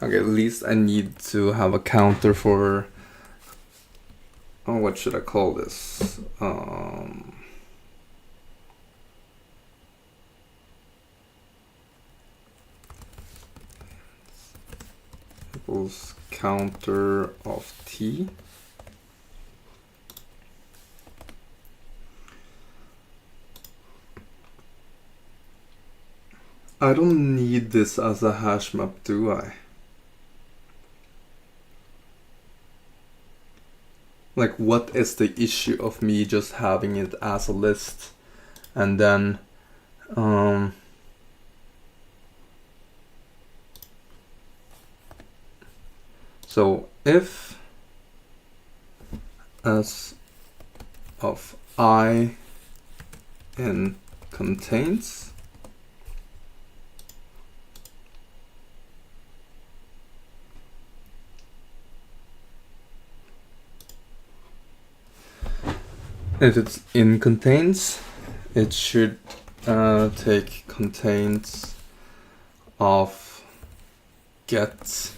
Okay, at least I need to have a counter for... Oh, what should I call this? Equals counter of t. I don't need this as a hash map, do I? Like, what is the issue of me just having it as a list? And then so if s of I in contains if it's in contains, it should take contains of get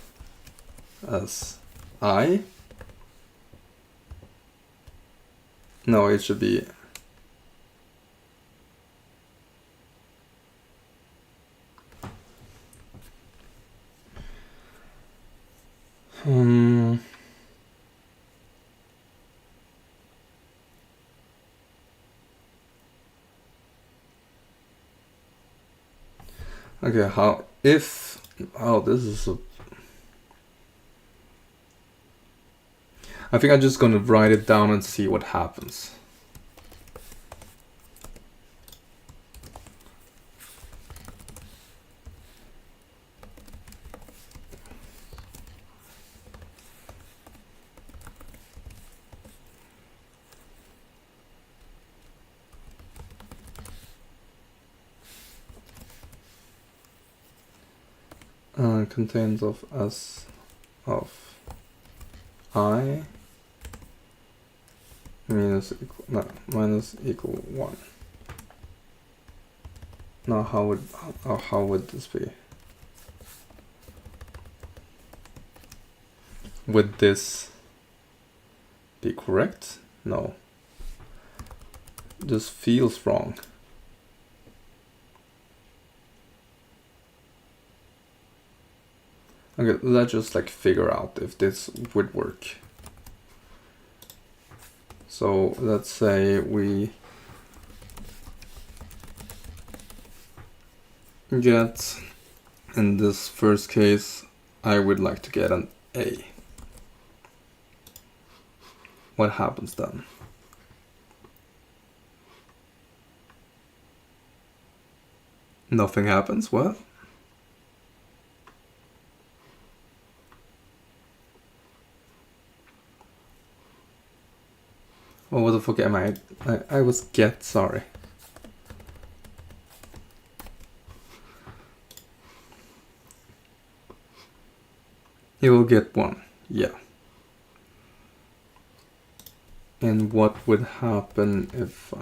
as I. No, it should be okay, how if this is a... I think I'm just gonna write it down and see what happens. Contains of s of I minus equal 1. Now how would this be? Would this be correct? No. This feels wrong. Okay, let's just like figure out if this would work. So let's say we get, in this first case, I would like to get an A. What happens then? Nothing happens, what? Oh, what the fuck am I? I was get, sorry. You will get 1, yeah. And what would happen if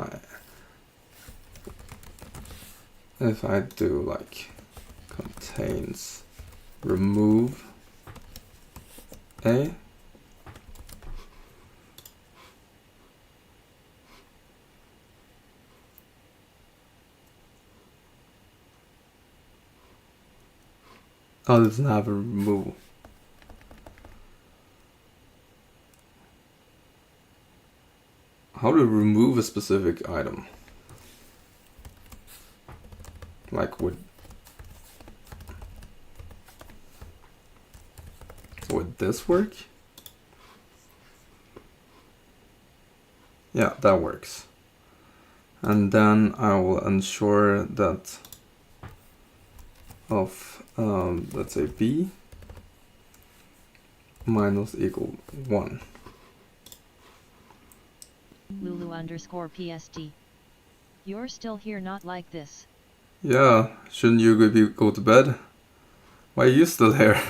I do like contains remove A? Oh, it doesn't have a remove. How to remove a specific item? Like would this work? Yeah, that works. And then I will ensure that of let's say B minus equal 1. Lulu_PST. You're still here, not like this. Yeah, shouldn't you go to bed? Why are you still here?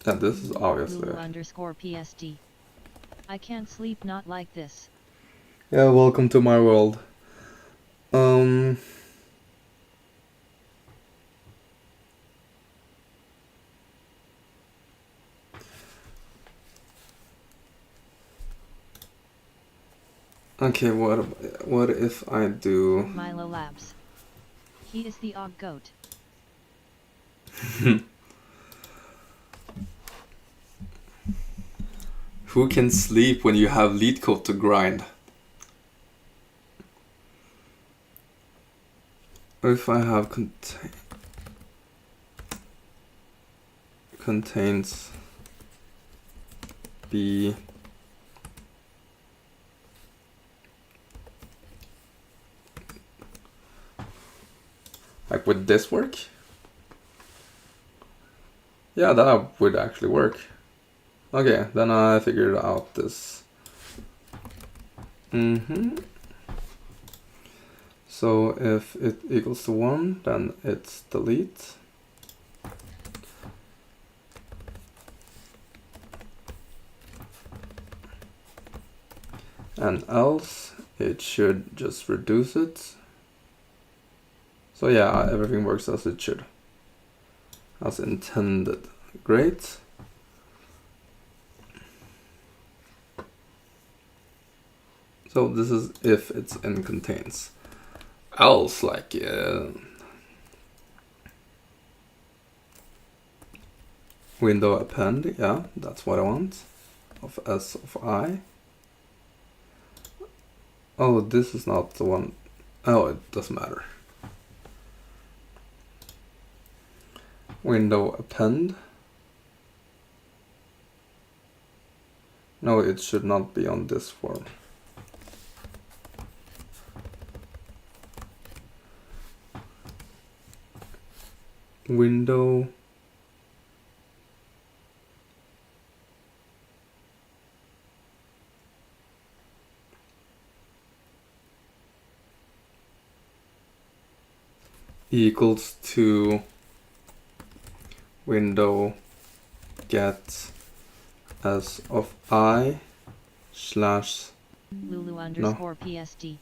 And this is obviously Lulu_PST. I can't sleep, not like this. Yeah, welcome to my world. Okay, what if I do Milo Labs. He is the og goat. Who can sleep when you have Leetcode to grind? If I have contains B like would this work? Yeah, that would actually work. Okay, then I figured out this. So if it equals to 1, then it's delete. And else it should just reduce it. So yeah, everything works as it should. As intended. Great. So this is if it's in contains. Else, like window append, yeah, that's what I want. Of S of I. Oh, this is not the one. Oh, it doesn't matter. Window append. No, it should not be on this form. Window equals to window get as of I slash Lulu_PST.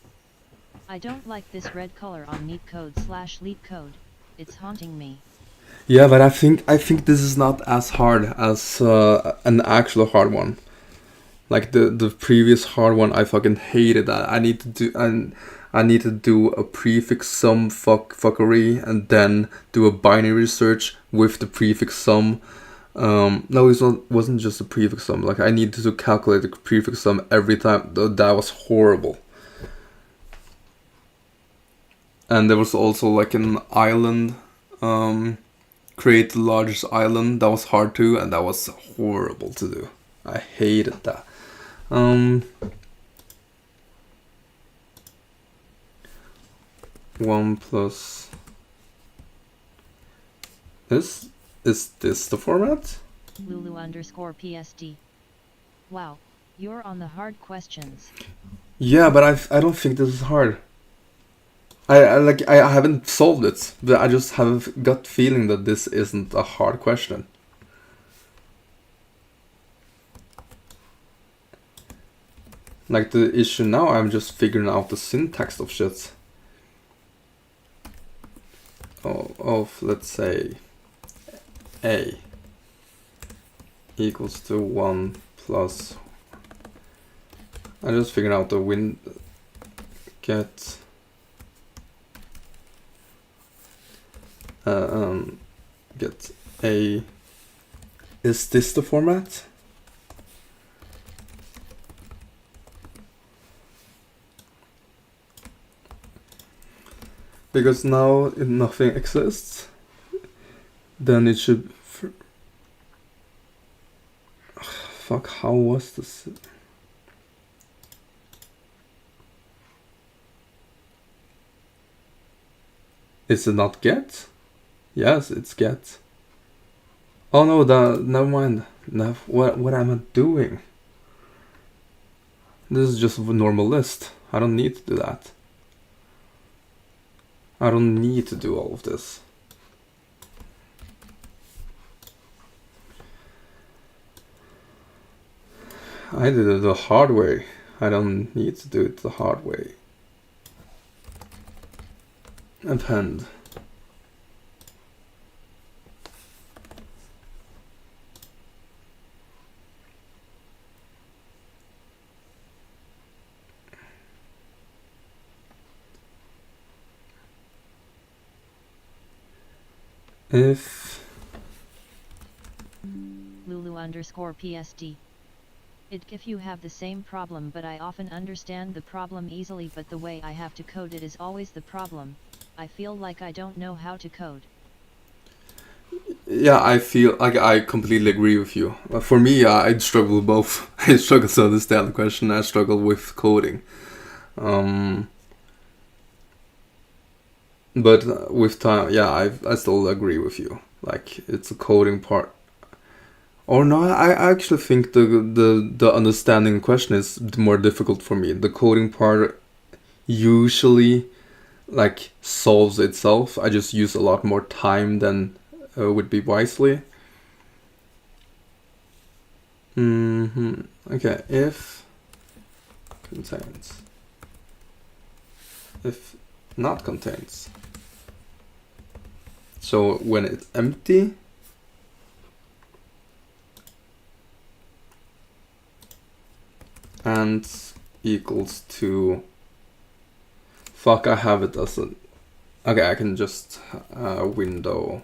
I don't like this red color on Leetcode/Leetcode. It's haunting me. Yeah, but I think this is not as hard as an actual hard one. Like the previous hard one, I fucking hated that. I need to do a prefix sum fuckery and then do a binary search with the prefix sum. No, wasn't just a prefix sum. Like I needed to calculate the prefix sum every time. That was horrible. And there was also like an island, create the largest island. That was hard too, and that was horrible to do. I hated that. 1 plus this. Is this the format? Lulu_PSD. Wow, you're on the hard questions. Yeah, but I don't think this is hard. I haven't solved it, but I just have a gut feeling that this isn't a hard question. Like the issue now, I'm just figuring out the syntax of shit. Of let's say a equals to 1 plus. I just figured out the get get a. Is this the format? Because now if nothing exists, then it should. Fuck, how was this? Is it not get? Yes, it's get. Oh no, never mind. What am I doing? This is just a normal list. I don't need to do that. I don't need to do all of this. I did it the hard way. I don't need to do it the hard way. Append. If Lulu_PSD. If you have the same problem, but I often understand the problem easily, but the way I have to code it is always the problem. I feel like I don't know how to code. yeah, I feel like I completely agree with you. For me, I struggle with both. I struggle to understand the question. I struggle with coding. But with time, yeah, I still agree with you. Like it's a coding part. Or no, I actually think the understanding question is more difficult for me. The coding part usually like solves itself. I just use a lot more time than would be wisely. Okay, if contains. If not contains. So when it's empty, and equals to. Fuck, I have it as a. Okay, I can just window.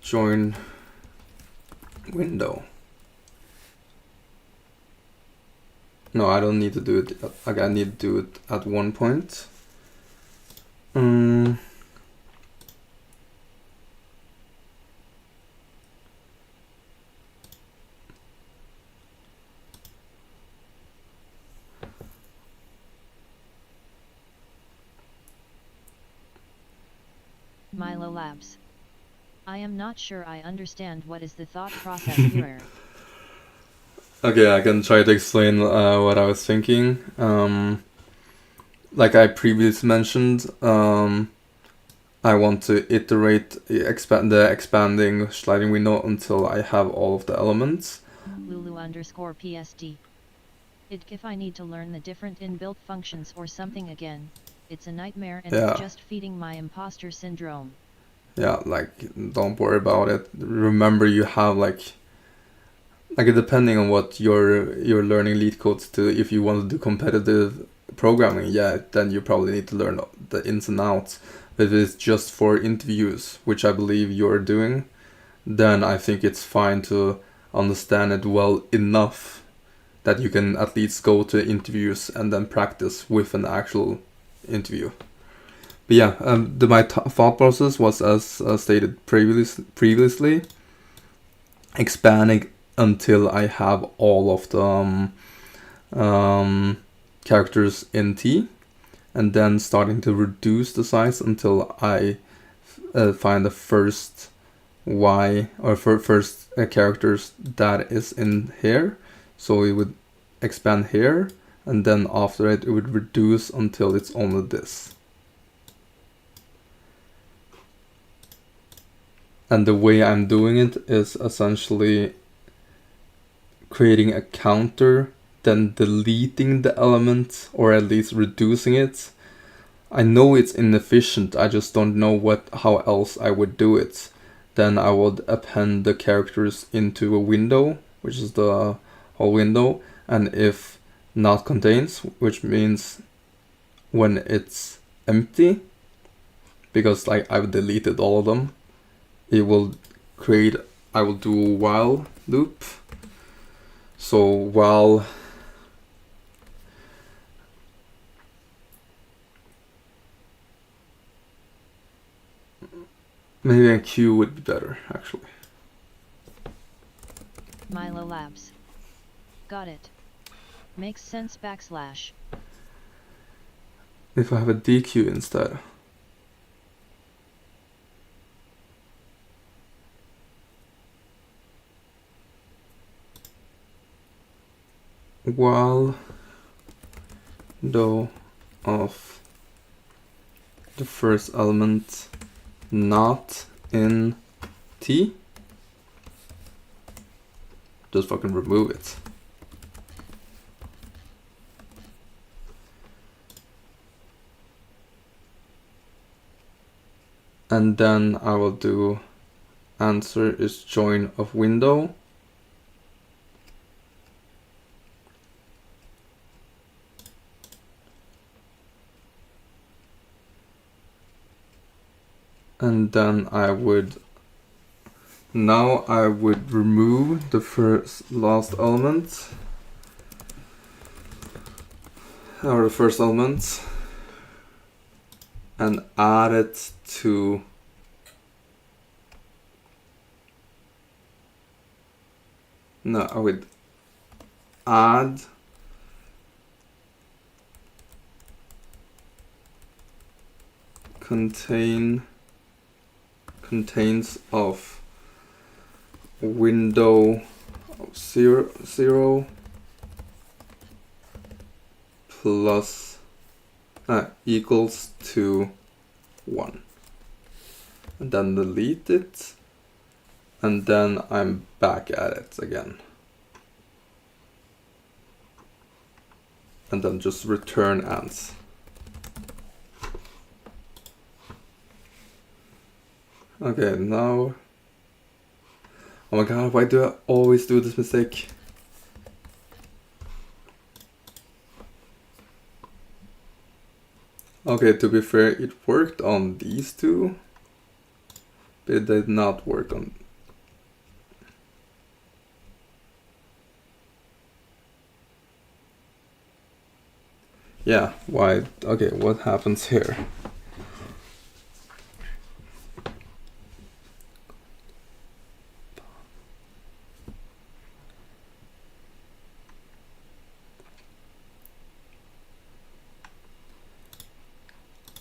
Join window. No, I don't need to do it. Okay, I need to do it at one point. Milo Labs. I am not sure I understand what is the thought process here. Okay, I can try to explain what I was thinking. Like I previously mentioned, I want to iterate expand the expanding sliding window until I have all of the elements. Lulu_PSD. If I need to learn the different inbuilt functions or something again, it's a nightmare, and it's just feeding my imposter syndrome. Yeah, like don't worry about it. Remember, you have like depending on what you're learning Leetcode to. If you want to do competitive programming, yeah, then you probably need to learn the ins and outs. But if it's just for interviews, which I believe you're doing, then I think it's fine to understand it well enough that you can at least go to interviews and then practice with an actual interview. But yeah, my thought process was as stated previously, expanding until I have all of the characters in T, and then starting to reduce the size until I find the first Y or first characters that is in here. So it would expand here, and then after it would reduce until it's only this. And the way I'm doing it is essentially creating a counter, then deleting the element, or at least reducing it. I know it's inefficient, I just don't know how else I would do it. Then I would append the characters into a window, which is the whole window, and if not contains, which means when it's empty, because like I've deleted all of them, it will create, I will do a while loop. So while maybe a Q would be better, actually. Milo Labs. Got it. Makes sense \. If I have a DQ instead. While though of the first element not in T, just fucking remove it. And then I will do answer is join of window. And then I would remove the last element, or the first element, and add it to I would add contains of window 0 plus equals to 1, and then delete it, and then I'm back at it again, and then just return ans. Okay, now, oh my god, why do I always do this mistake? Okay, to be fair, it worked on these two, but it did not work on... Yeah, why? Okay, what happens here?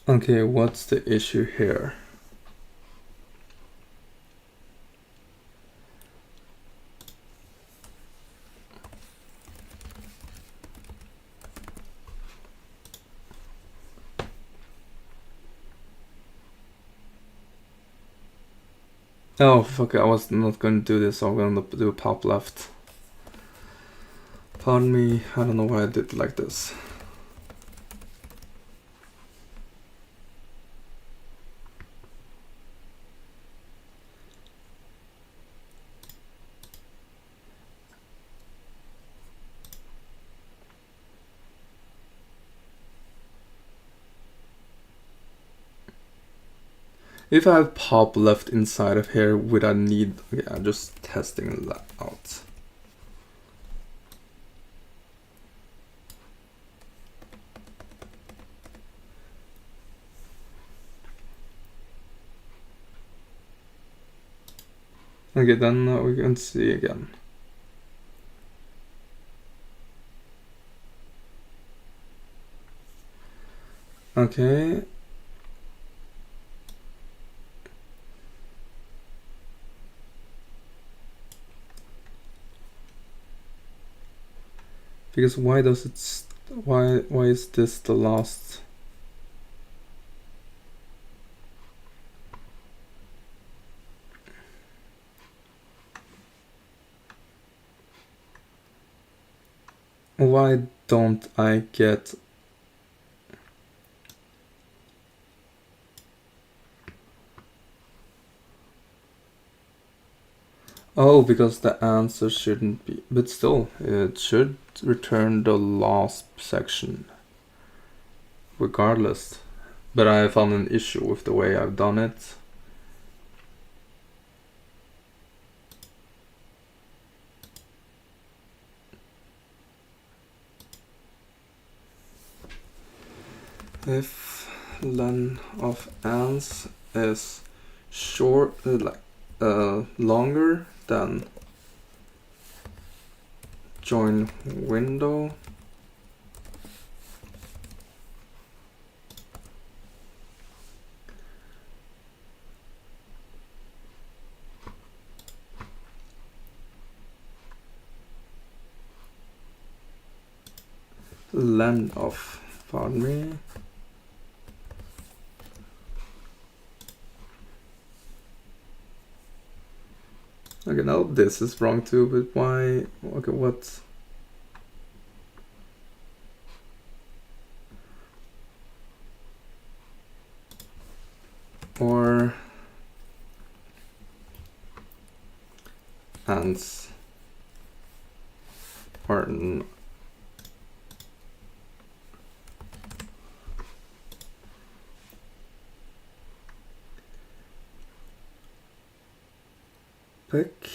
Okay, what's the issue here? Oh, fuck it, I was not going to do this, so I'm going to do a pop left. Pardon me, I don't know why I did it like this. If I have pop left inside of here, would I need... Okay, I'm just testing that out. Okay, then we can see again. Okay. Because why does it? Why is this the last? Why don't I get? Oh, because the answer shouldn't be, but still, it should return the last section, regardless. But I found an issue with the way I've done it. If len of ans is longer than join window, len of, pardon me, okay, now this is wrong too, but why? Okay, what? Or ans or pick.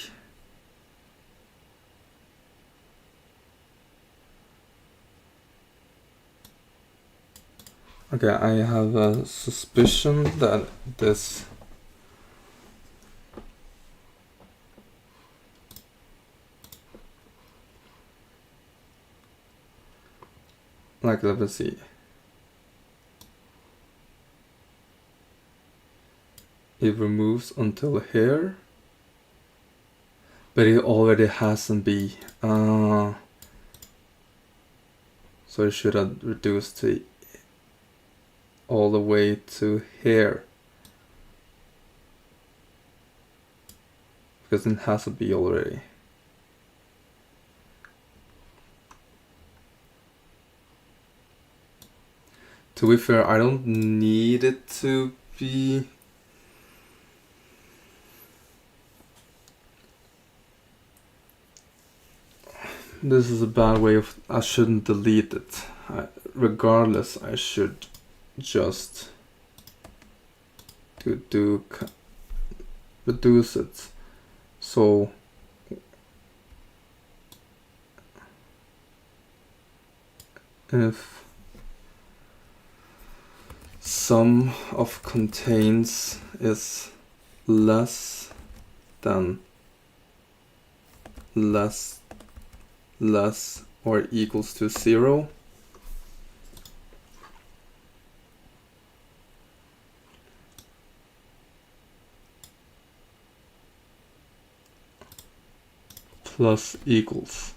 Okay, I have a suspicion that this let me see. It removes until here, but it already has an B. So it should have reduced to all the way to here, because it has a B already. To be fair, I don't need it to be. This is a bad way of. I shouldn't delete it. Regardless, I should just reduce it. So if sum of contains is less than less or equals to 0, plus equals.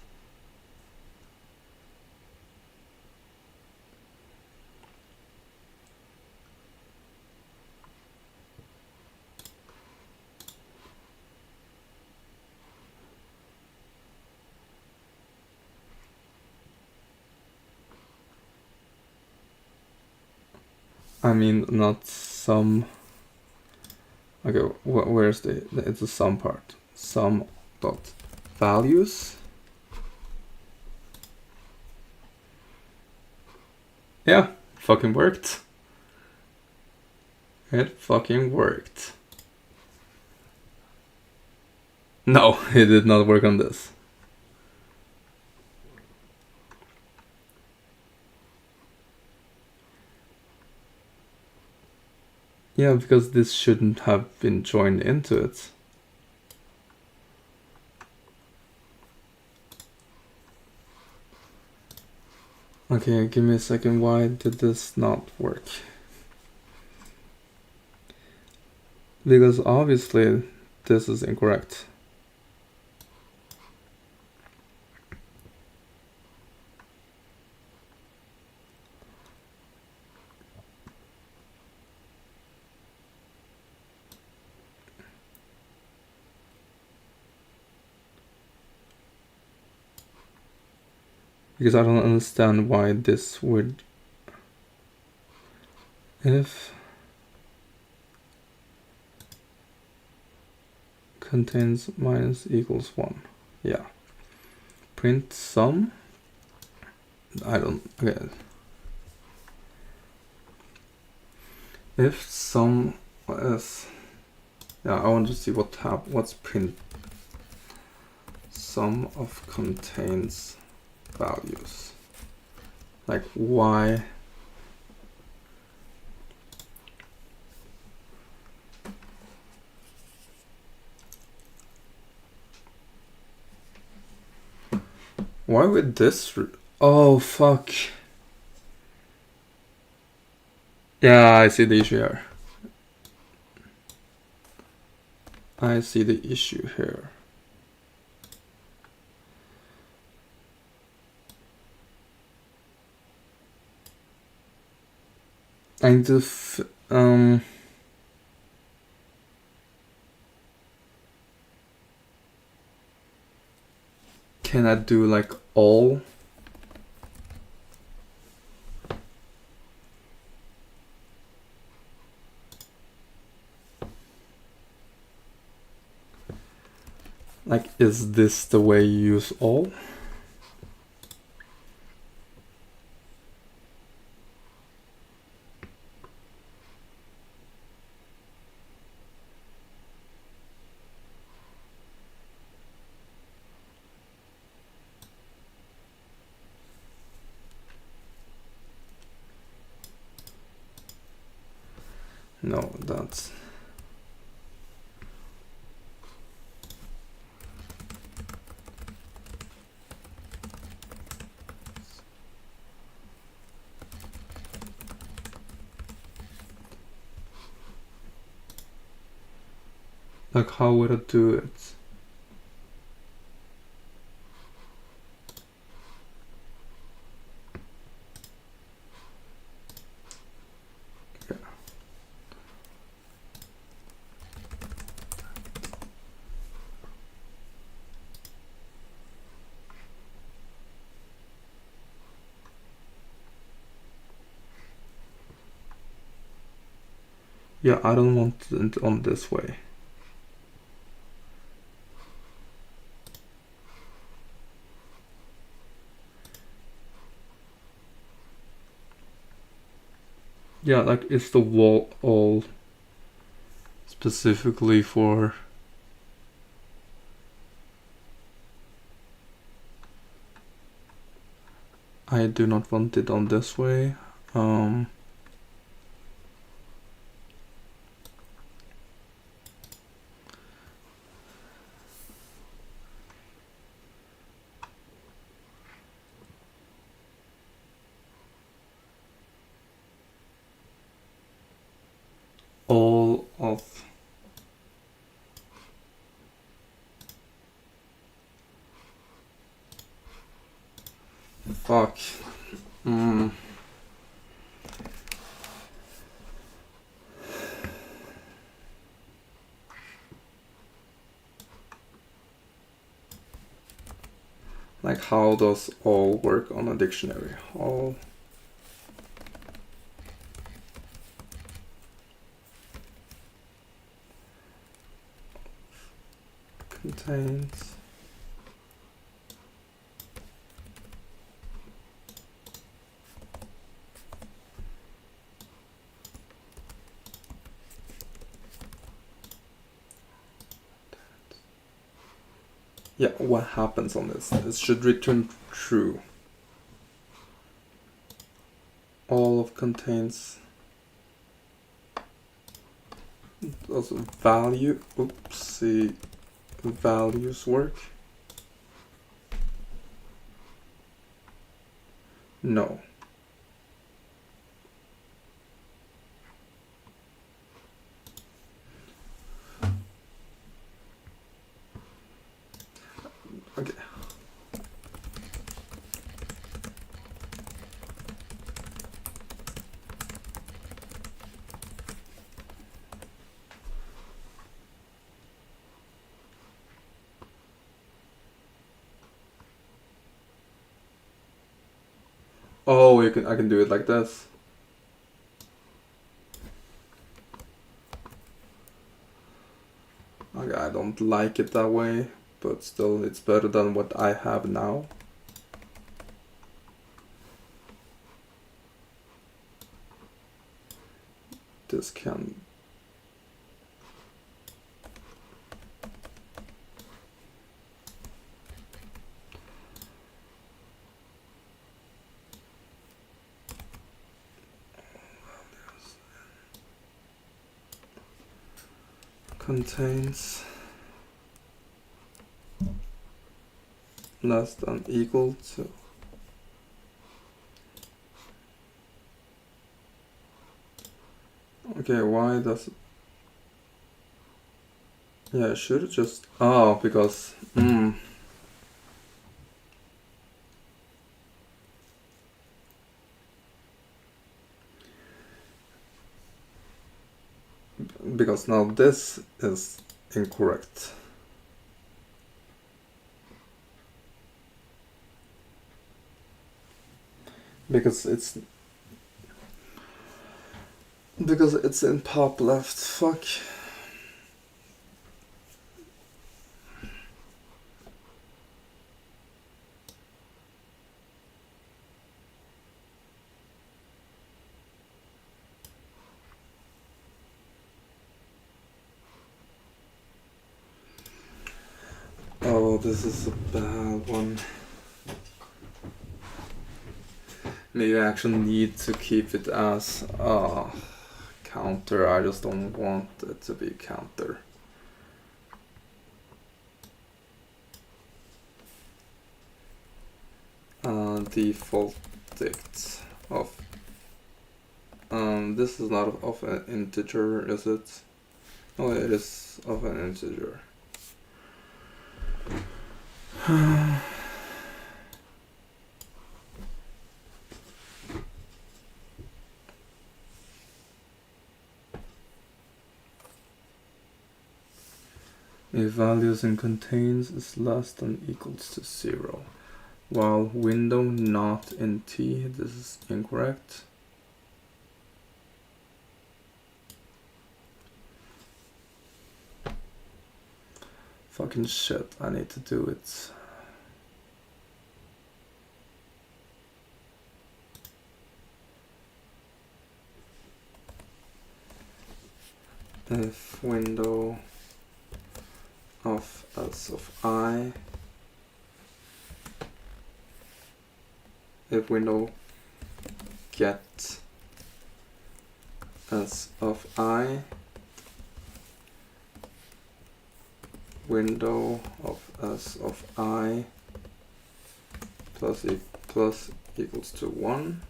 I mean, not sum. Okay, where's it's the sum part. Sum dot values. Yeah, fucking worked. It fucking worked. No, it did not work on this. Yeah, because this shouldn't have been joined into it. Okay, give me a second. Why did this not work? Because obviously this is incorrect. Because I don't understand why this would... If contains minus equals 1. Yeah. Print sum. I don't... Okay. If sum is... Yeah, I want to see what's print sum of contains values. Like why... Why would this... Oh, fuck. Yeah, I see the issue here. I see the issue here. I need to can I do like all? Like, is this the way you use all? No, that's... Like, how would I do it? Yeah. Yeah, I don't want it on this way. Yeah, like, it's the wall all specifically for... I do not want it on this way. All of... Fuck. Like, how does all work on a dictionary? All contains... Yeah, what happens on this? It should return true. All of contains... Does value... Oopsie. Values work? No. Okay. Oh, I can do it like this. Okay, I don't like it that way, but still it's better than what I have now. This can... contains less than equal to... Okay, why does it... Yeah, I should just... Oh, because... Because now this is incorrect. Because it's in pop left. Fuck. Oh, this is a bad one. Maybe I actually need to keep it as counter. I just don't want it to be counter. Default dict of... this is not of an integer, is it? Oh, it is of an integer. If values in contains is less than equals to 0, while window not in t, this is incorrect. Fucking shit, I need to do it. If window of s of I, if window get s of I, window of s of I plus equals to 1,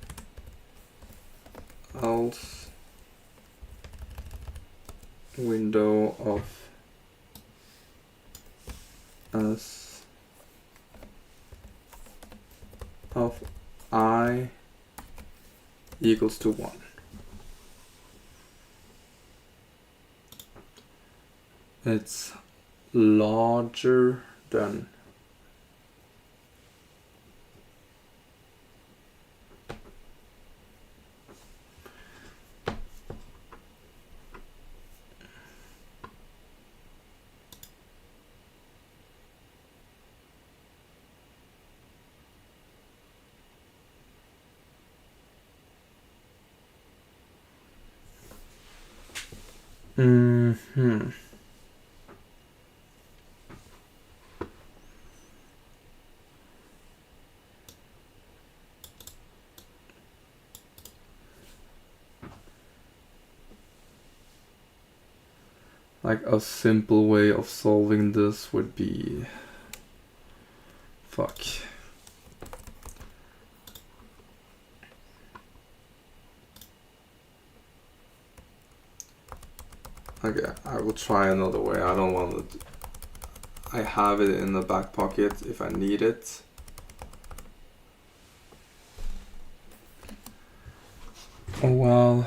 else window of s of I equals to 1. It's larger than like a simple way of solving this would be, fuck. Okay, I will try another way. I don't want to. I have it in the back pocket if I need it. Oh well.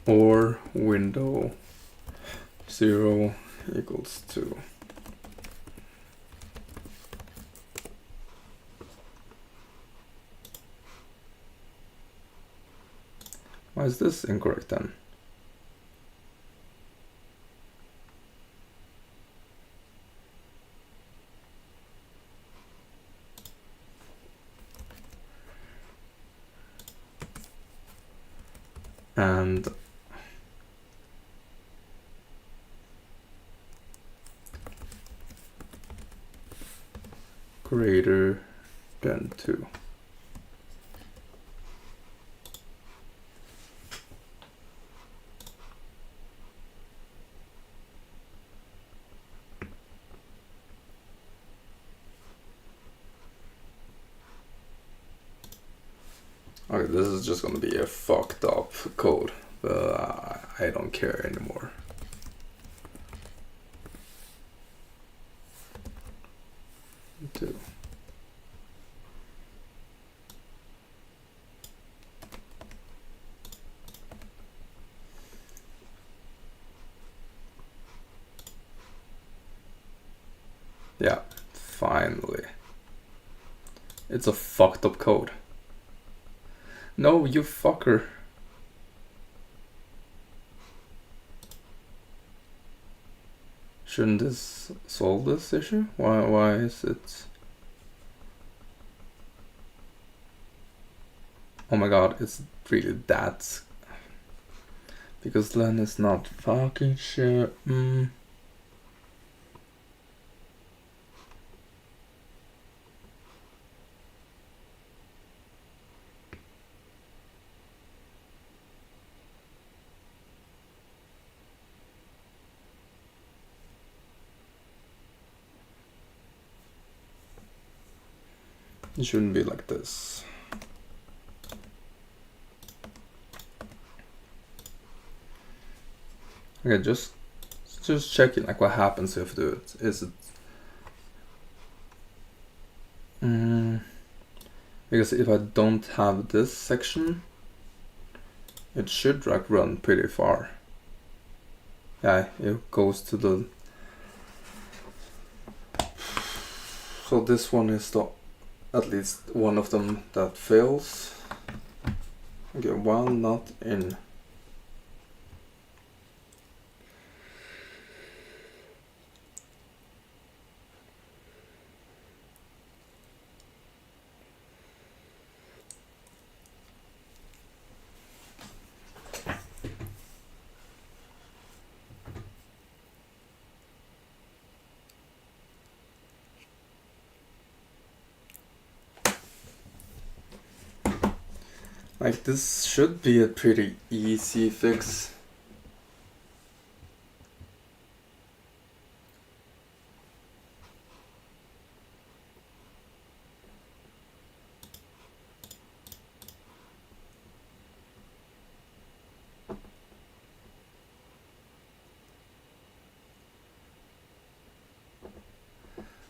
Or window 0 equals 2. Why is this incorrect then? And greater than 2. Okay, this is just gonna be a fucked up code, but I don't care anymore. Two. Yeah, finally. It's a fucked up code. No, you fucker. Shouldn't this solve this issue? Why is it? Oh my god, it's really that. Because Len is not fucking sure. It shouldn't be like this. Okay, just checking like what happens if you do it. Is it because if I don't have this section, it should like run pretty far. Yeah, it goes to the. So this one is the at least one of them that fails. Okay, while not in. Like this should be a pretty easy fix.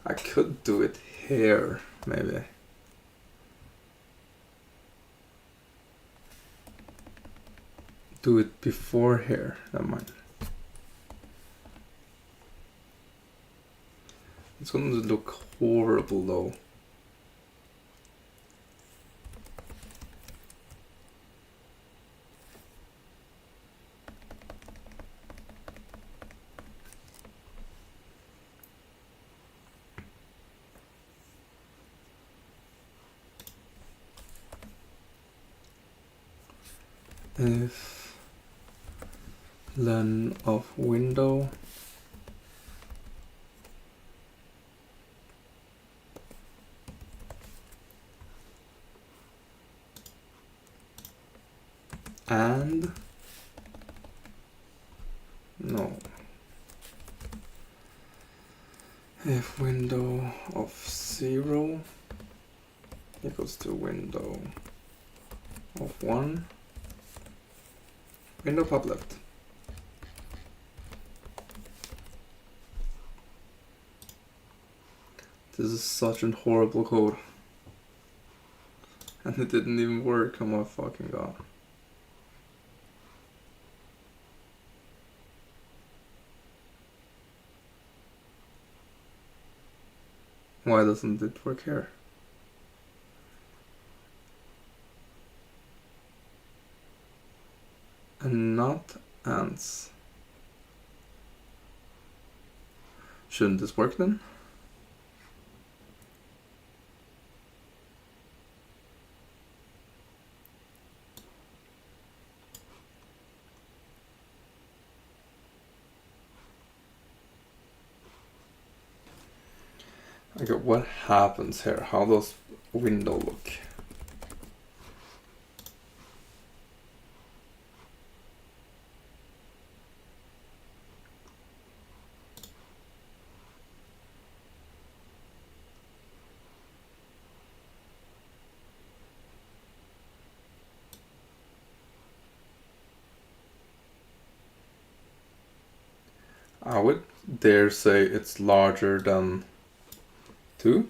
I could do it here, maybe. Do it before here, never mind. It's gonna look horrible though. If len of window and no, if window of 0 equals to window of 1, window pop left. This is such a horrible code. And it didn't even work, oh my fucking god. Why doesn't it work here? And not ants. Shouldn't this work then? Okay, what happens here? How does window look? I would dare say it's larger than 2.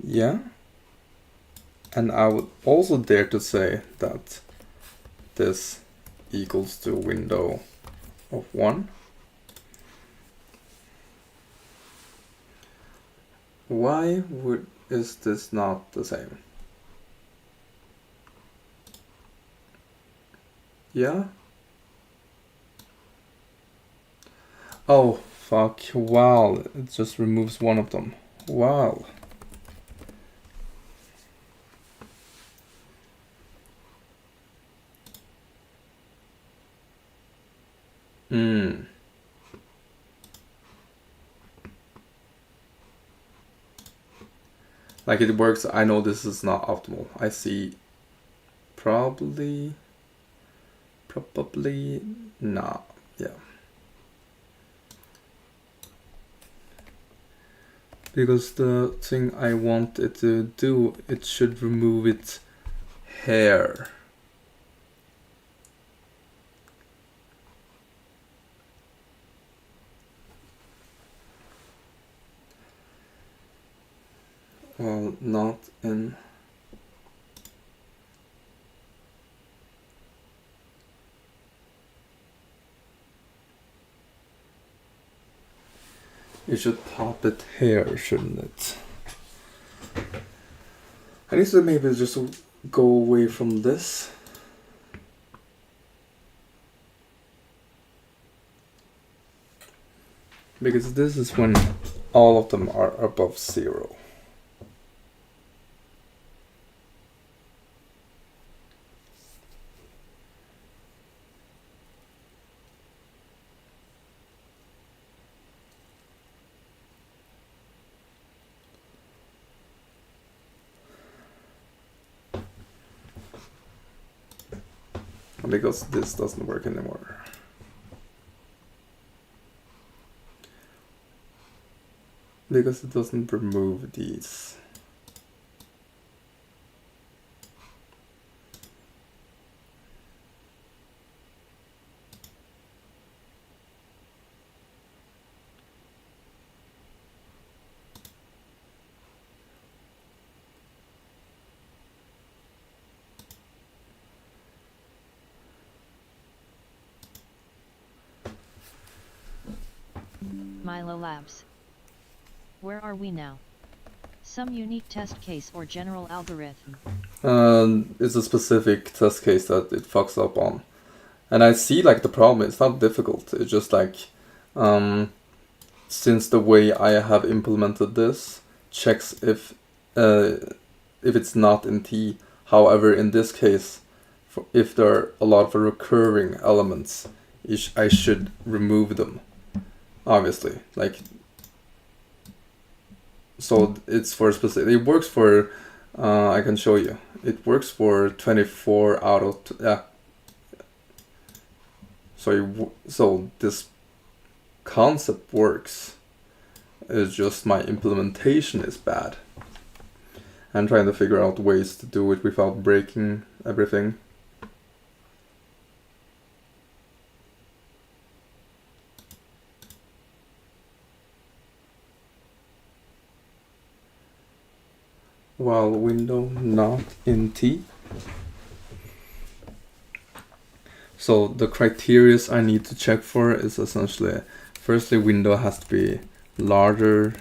Yeah. And I would also dare to say that this equals to window of 1. Why is this not the same? Yeah? Oh, fuck. Wow, it just removes one of them. Wow. Like it works, I know this is not optimal. I see probably not, yeah. Because the thing I want it to do, it should remove its hair. Well, not in. You should pop it here, shouldn't it? I need to maybe just go away from this. Because this is when all of them are above 0. Because this doesn't work anymore. Because it doesn't remove these. Milo Labs. Where are we now? Some unique test case or general algorithm? It's a specific test case that it fucks up on. And I see like the problem, it's not difficult. It's just like, since the way I have implemented this checks if it's not in T. However, in this case, if there are a lot of recurring elements, I should remove them. Obviously, like, so it's for specific. It works for. I can show you. It works for 24 out of yeah. So this concept works. It's just my implementation is bad. I'm trying to figure out ways to do it without breaking everything. While window not in T. So the criteria I need to check for is essentially, firstly, window has to be larger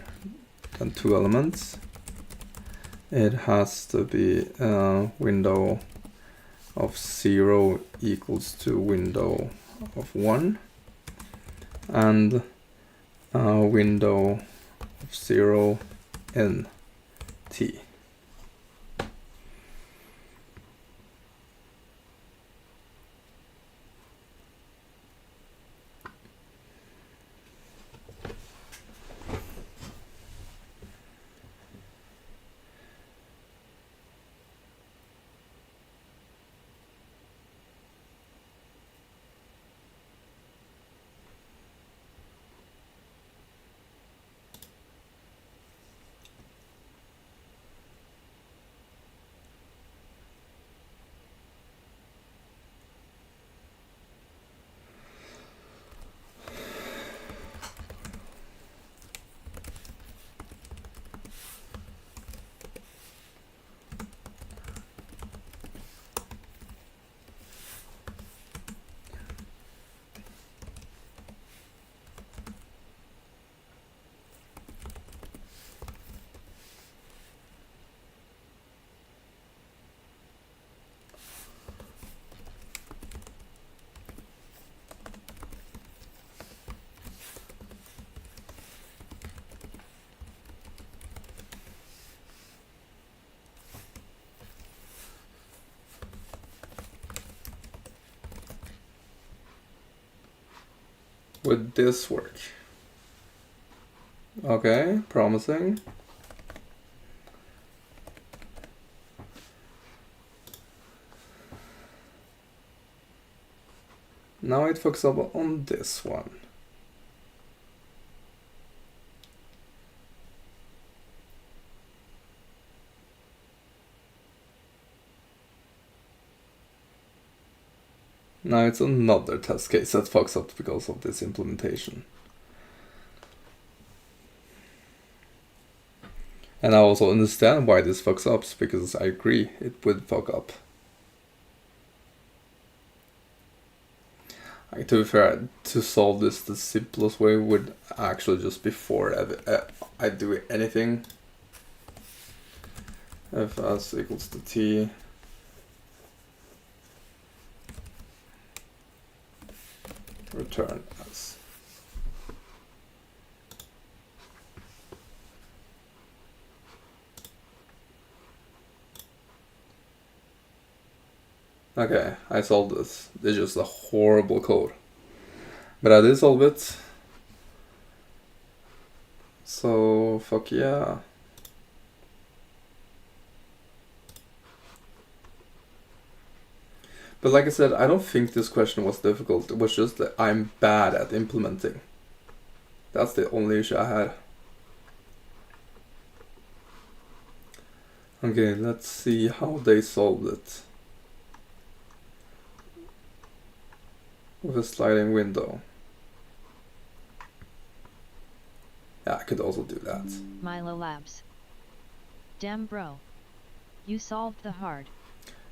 than 2 elements. It has to be window of 0 equals to window of 1, and window of 0 in T. Would this work? Okay, promising. Now it fucks up on this one. Now it's another test case that fucks up because of this implementation. And I also understand why this fucks up, because I agree it would fuck up. Like, to be fair, to solve this the simplest way would actually just before I do anything, if s equals to t, return s. Okay, I solved this. It's just a horrible code, but I did solve it. So fuck yeah. But like I said, I don't think this question was difficult. It was just that I'm bad at implementing. That's the only issue I had. Okay, let's see how they solved it. With a sliding window. Yeah, I could also do that. Milo Labs. Damn bro. You solved the hard.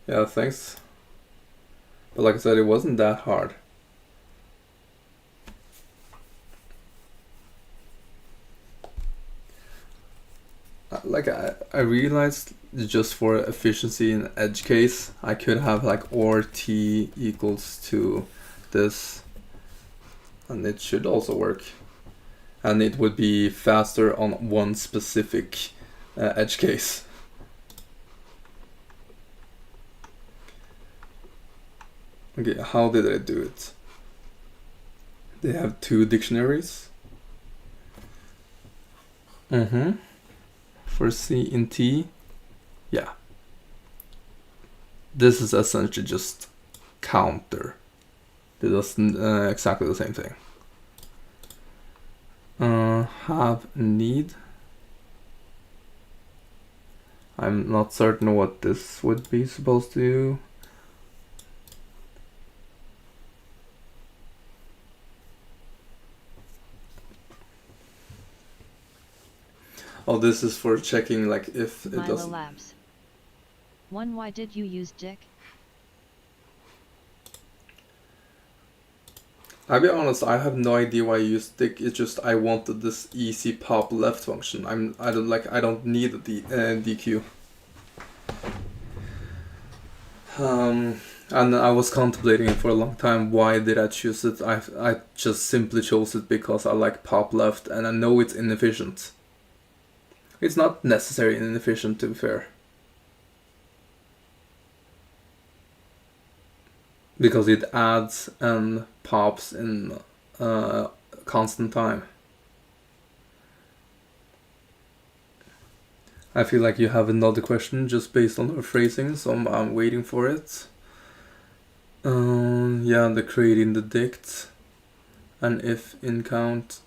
Yeah, thanks. But like I said, it wasn't that hard. Like I realized just for efficiency in edge case, I could have like or t equals to this, and it should also work. And it would be faster on one specific edge case. Okay, how did I do it? They have two dictionaries. for C in T. Yeah. This is essentially just counter. It does exactly the same thing. Have need. I'm not certain what this would be supposed to do. Oh, this is for checking like if it does. Milo Labs. 1. Why did you use dick? I'll be honest, I have no idea why I used dick. It's just I wanted this easy pop left function. I don't need the DQ. And I was contemplating for a long time, why did I choose it? I just simply chose it because I like pop left and I know it's inefficient. It's not necessary and inefficient, to be fair. Because it adds and pops in constant time. I feel like you have another question just based on the phrasing, so I'm waiting for it. Yeah, the creating the dict and if in count.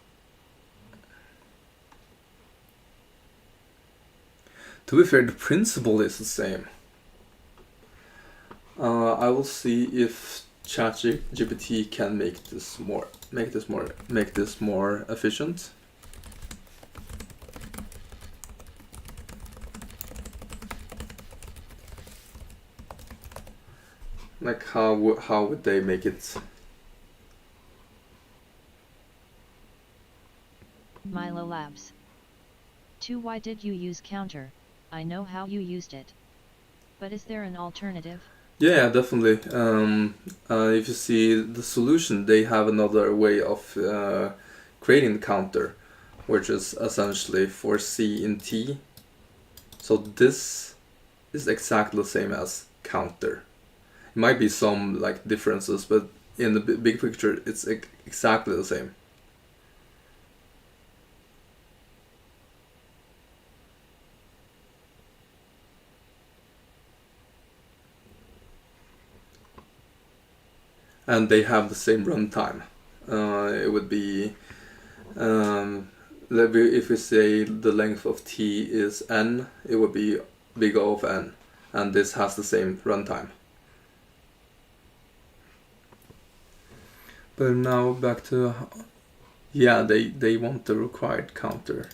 To be fair, the principle is the same. I will see if ChatGPT can make this more efficient. Like how would they make it? Milo Labs. 2. Why did you use counter? I know how you used it. But is there an alternative? Yeah, definitely. If you see the solution, they have another way of creating the counter, which is essentially for C in T. So this is exactly the same as counter. It might be some like differences, but in the big picture, it's exactly the same. And they have the same runtime. It would be, if we say the length of T is n, it would be big O of n, and this has the same runtime. But now back to, yeah, they want the required counter.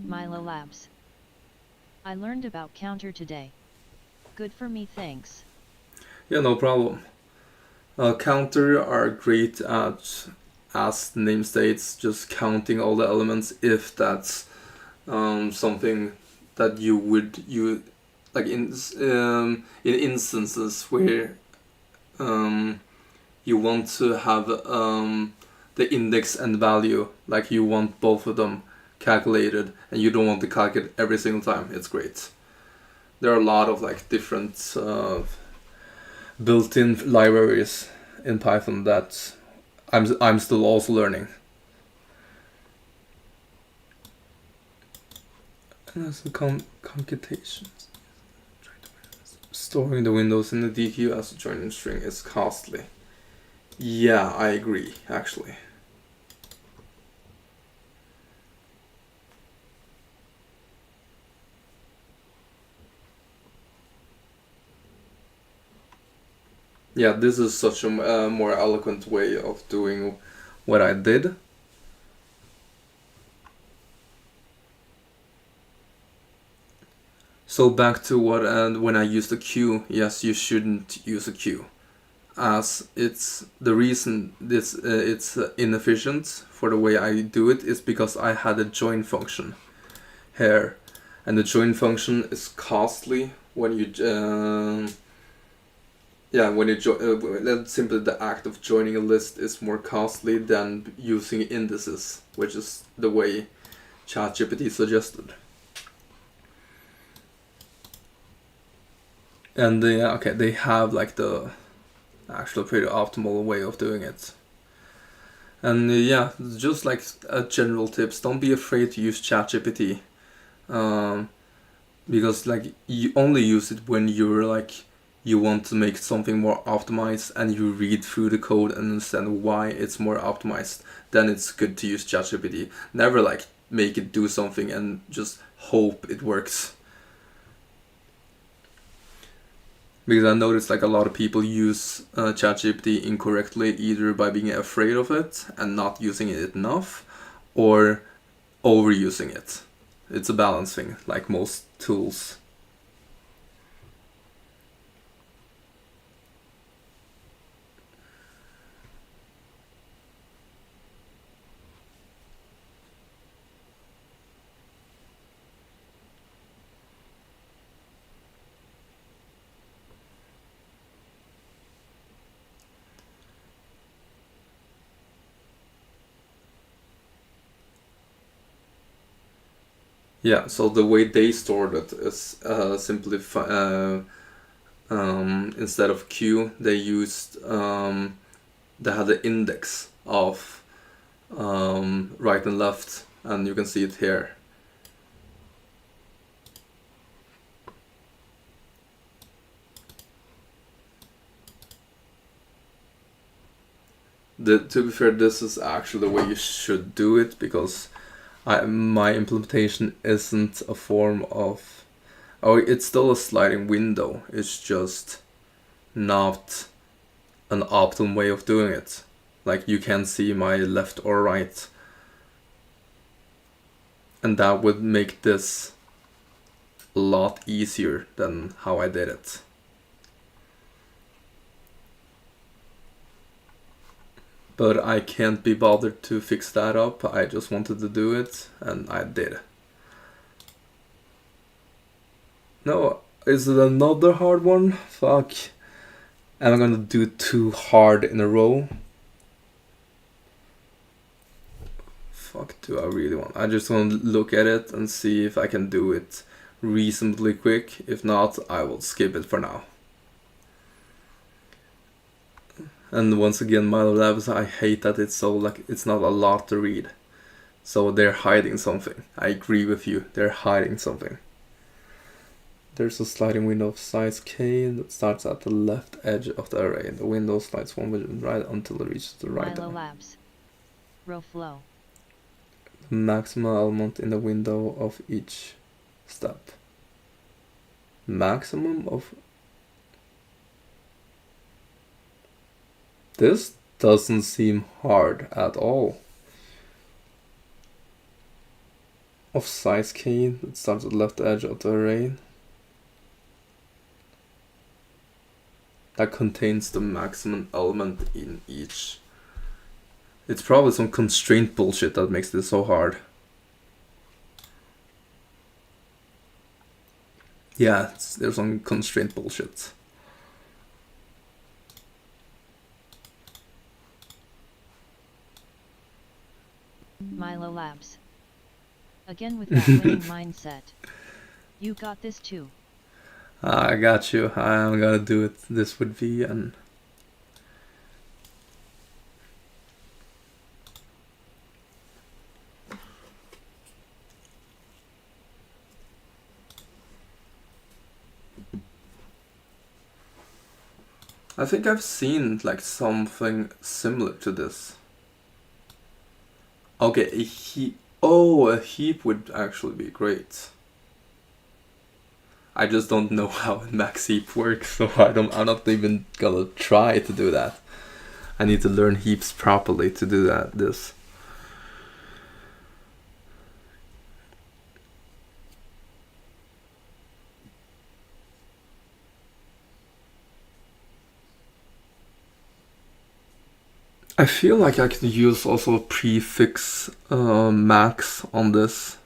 Milo Labs. I learned about counter today. Good for me, thanks. Yeah, no problem. Counter are great at, as the name states, just counting all the elements if that's something that you would use, like in instances where you want to have the index and value, like you want both of them calculated and you don't want to calculate every single time. It's great. There are a lot of like different built-in libraries in Python that I'm still also learning. And that's the computations. Storing the windows in the DQ as a joining string is costly. Yeah, I agree, actually. Yeah, this is such a more eloquent way of doing what I did. So back to what, and when I used a queue, yes, you shouldn't use a queue, as it's the reason this it's inefficient for the way I do it is because I had a join function here, and the join function is costly when you simply the act of joining a list is more costly than using indices, which is the way ChatGPT suggested. And they have like the actually a pretty optimal way of doing it. And yeah, just like a general tips, don't be afraid to use ChatGPT, because like you only use it when you're like you want to make something more optimized and you read through the code and understand why it's more optimized. Then it's good to use ChatGPT. Never like make it do something and just hope it works. Because I noticed like a lot of people use ChatGPT incorrectly, either by being afraid of it and not using it enough, or overusing it. It's a balance thing, like most tools. Yeah, so the way they stored it is simply instead of Q, they used they had the index of right and left, and you can see it here. To be fair, this is actually the way you should do it, because my implementation isn't a form of... Oh, it's still a sliding window. It's just not an optimal way of doing it. Like, you can see my left or right. And that would make this a lot easier than how I did it. But I can't be bothered to fix that up. I just wanted to do it, and I did. No, is it another hard one? Fuck. Am I gonna do 2 hard in a row? Fuck, do I really want? I just want to look at it and see if I can do it reasonably quick. If not, I will skip it for now. And once again, Milo Labs, I hate that it's so like it's not a lot to read. So they're hiding something. I agree with you. They're hiding something. There's a sliding window of size K that starts at the left edge of the array. The window slides one with right until it reaches the right. Milo Labs. Row flow. The maximum element in the window of each step. Maximum of... This doesn't seem hard at all. Of size K that starts at the left edge of the array. That contains the maximum element in each. It's probably some constraint bullshit that makes this so hard. Yeah, there's some constraint bullshit. Milo Labs. Again with that winning mindset. You got this too. I got you. I'm gonna do it. This would be an... I think I've seen like something similar to this. Okay, a heap. Oh, a heap would actually be great. I just don't know how max heap works, so I'm not even gonna try to do that. I need to learn heaps properly to do this. I feel like I could use also a prefix max on this.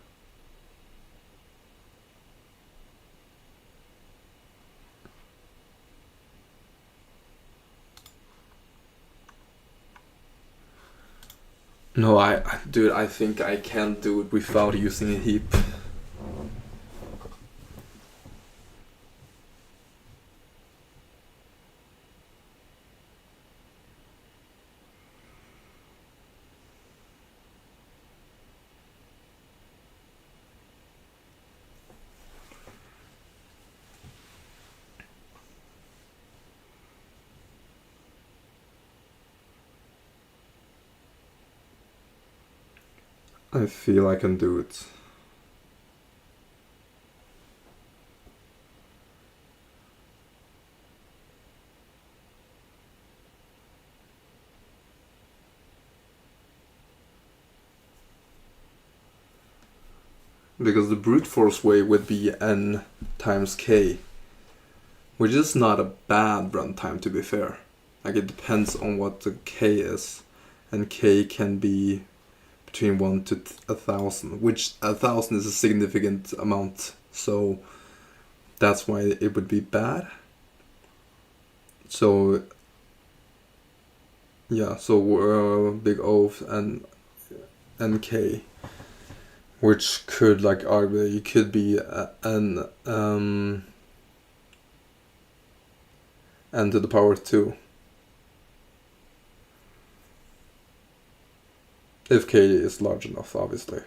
No, dude, I think I can do it without using a heap. I feel I can do it. Because the brute force way would be n times k, which is not a bad runtime, to be fair. Like, it depends on what the k is, and k can be between 1 to 1,000, which 1,000 is a significant amount, so that's why it would be bad. So yeah, so big O and k, which could, like, argue you could be n to the power 2. If k is large enough, obviously.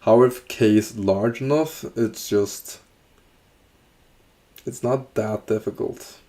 However, if k is large enough, it's not that difficult.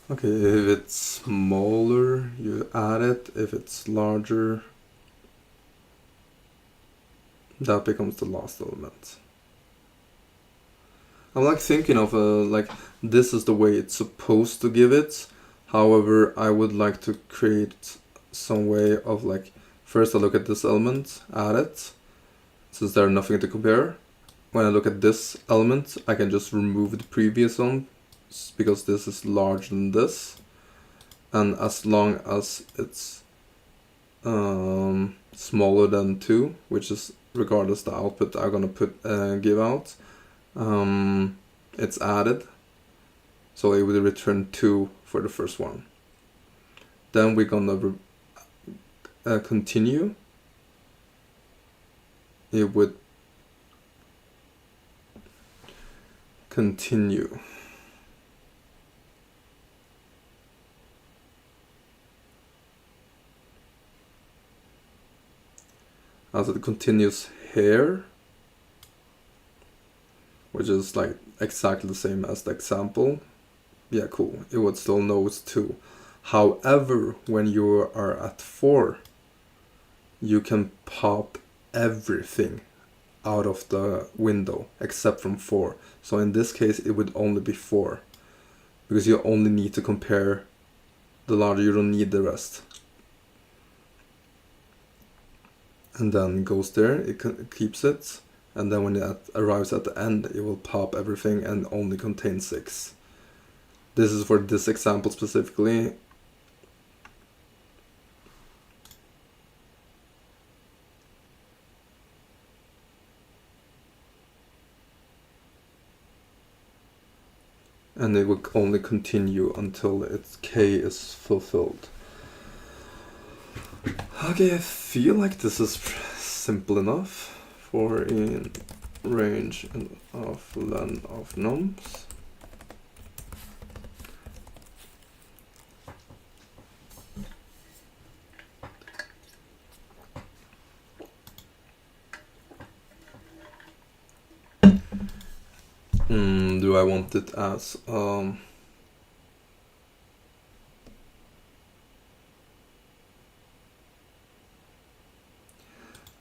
Okay, if it's smaller, you add it. If it's larger, that becomes the last element. I'm like thinking of like, this is the way it's supposed to give it. However, I would like to create some way of, like, first I look at this element, add it, since there's nothing to compare. When I look at this element, I can just remove the previous one, because this is larger than this, and as long as it's smaller than 2, which is regardless the output I'm gonna give out, it's added, so it will return 2 for the first one. Then we're gonna continue. It would continue. As it continues here, which is like exactly the same as the example. Yeah, cool. It would still know it's 2. However, when you are at 4, you can pop everything out of the window except from 4. So in this case, it would only be 4, because you only need to compare the larger, you don't need the rest. And then goes there, it keeps it, and then when it arrives at the end, it will pop everything and only contain 6. This is for this example specifically. And it will only continue until its k is fulfilled. Okay, I feel like this is simple enough for in range of len of nums. Do I want it as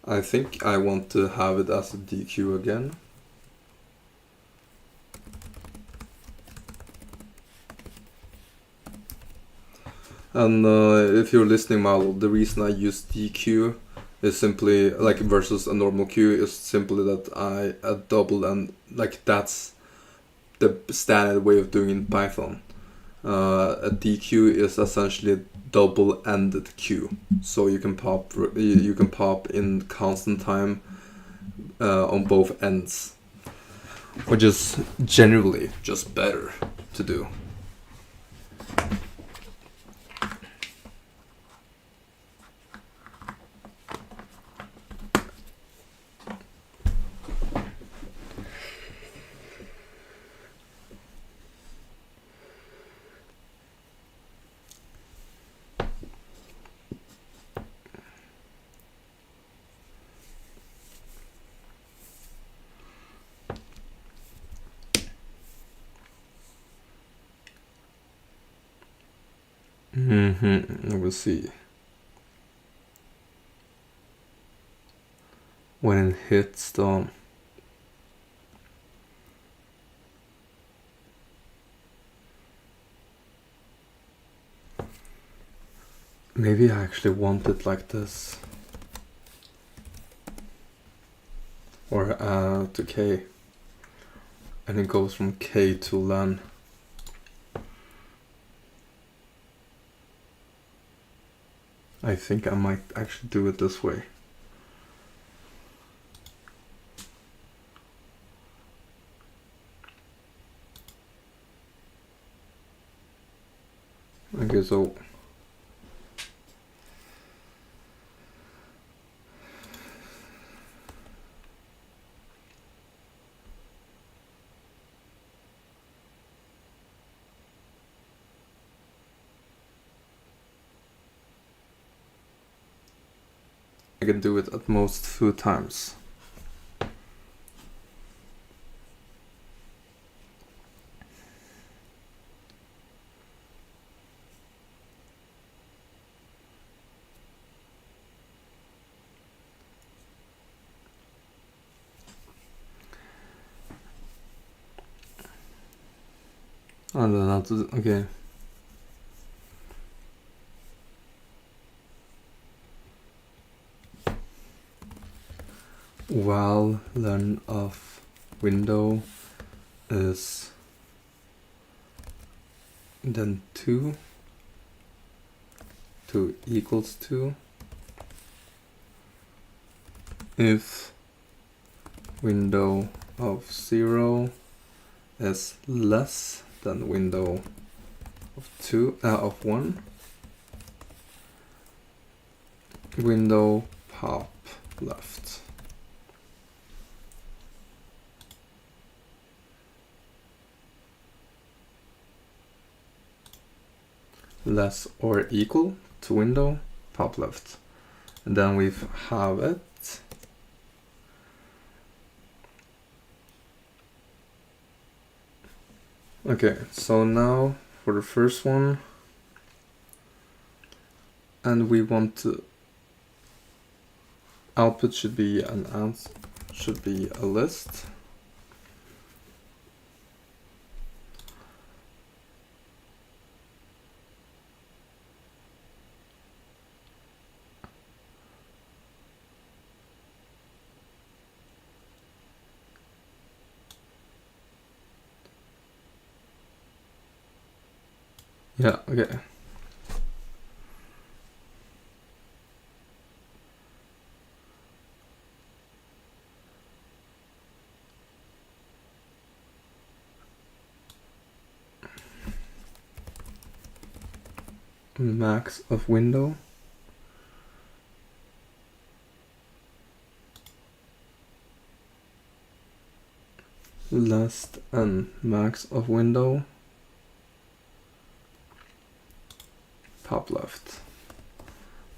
I think I want to have it as a DQ again. And if you're listening, Mal, the reason I use DQ is simply, like, versus a normal queue, is simply that I double, and like that's the standard way of doing in Python. A DQ is essentially a double-ended queue, so you can pop in constant time on both ends, which is generally just better to do. We'll see. When it hits the maybe I actually want it like this. Or to K. And it goes from K to LAN. I think I might actually do it this way. Okay, so I can do it at most 2 times. And then after, okay. While len of window is then 2 equals 2 if window of 0 is less than window of 1, window pop left. Less or equal to window pop left. And then we have it. Okay, so now for the first one, and we want to output should be an answer, should be a list. Yeah, okay. Max of window. Less and max of window. Top left.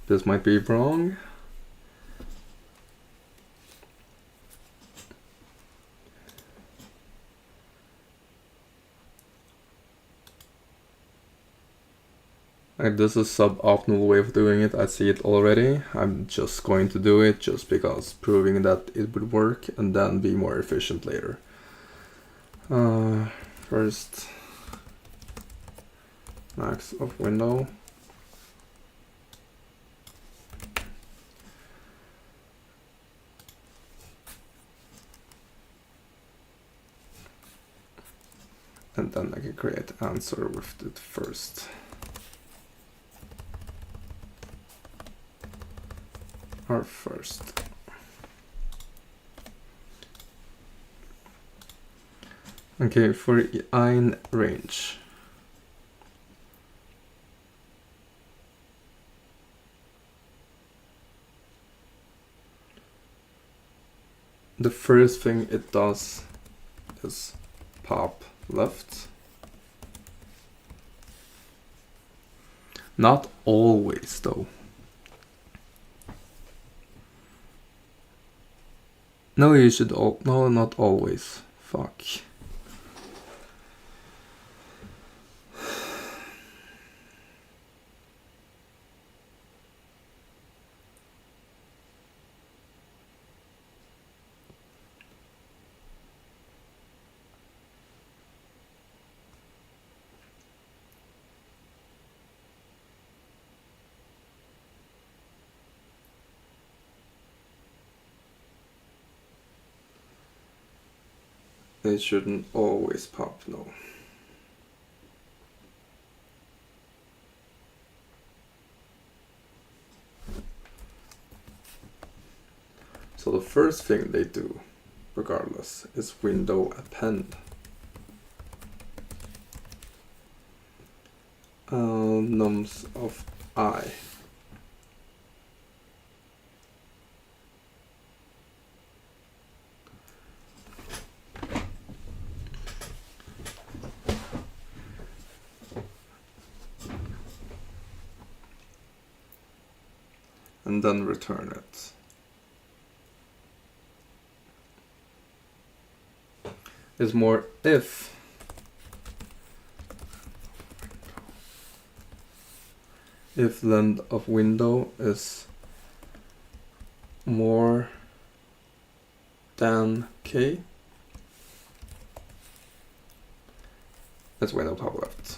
This might be wrong. This is suboptimal way of doing it. I see it already. I'm just going to do it just because proving that it would work and then be more efficient later. First, max of window. And then I can create answer with it first. Or first. Okay, for in range. The first thing it does is pop left. Not always though. No, you should no, not always. Fuck. It shouldn't always pop, no. So the first thing they do, regardless, is window append. Nums of I. And then return it. Is more if length of window is more than k, that's window top left.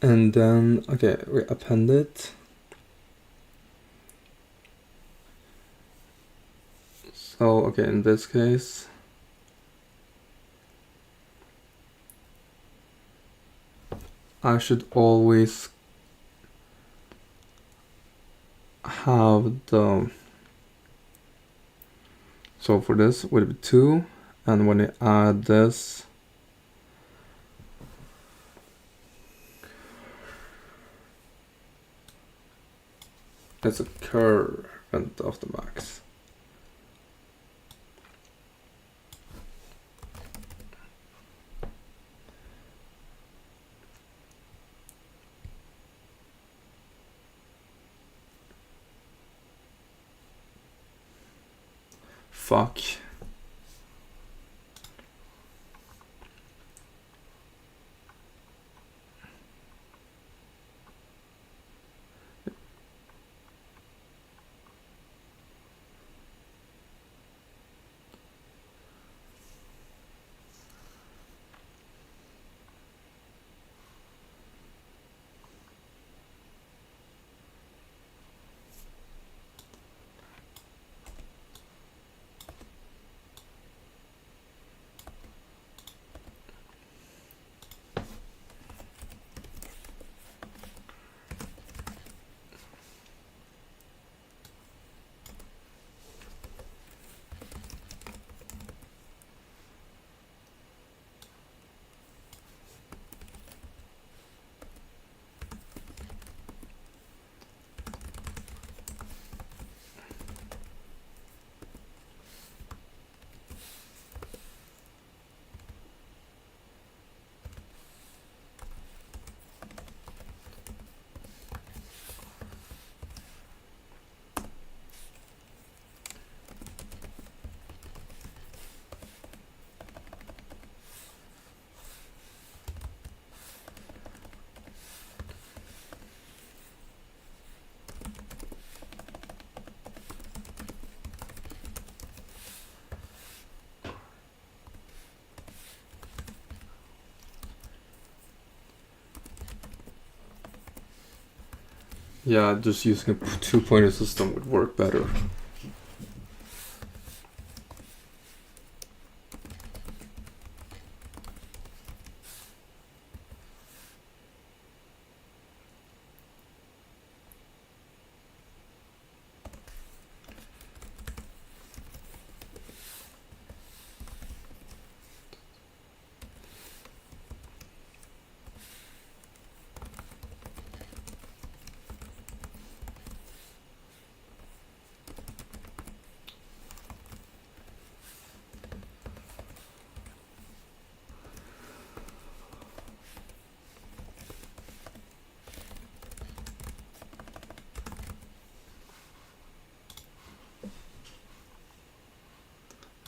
And then, okay, we append it. So, okay, in this case, I should always have the, so for this would be 2, and when you add this, it's a current of the max. Fuck. Yeah, just using a two-pointer system would work better.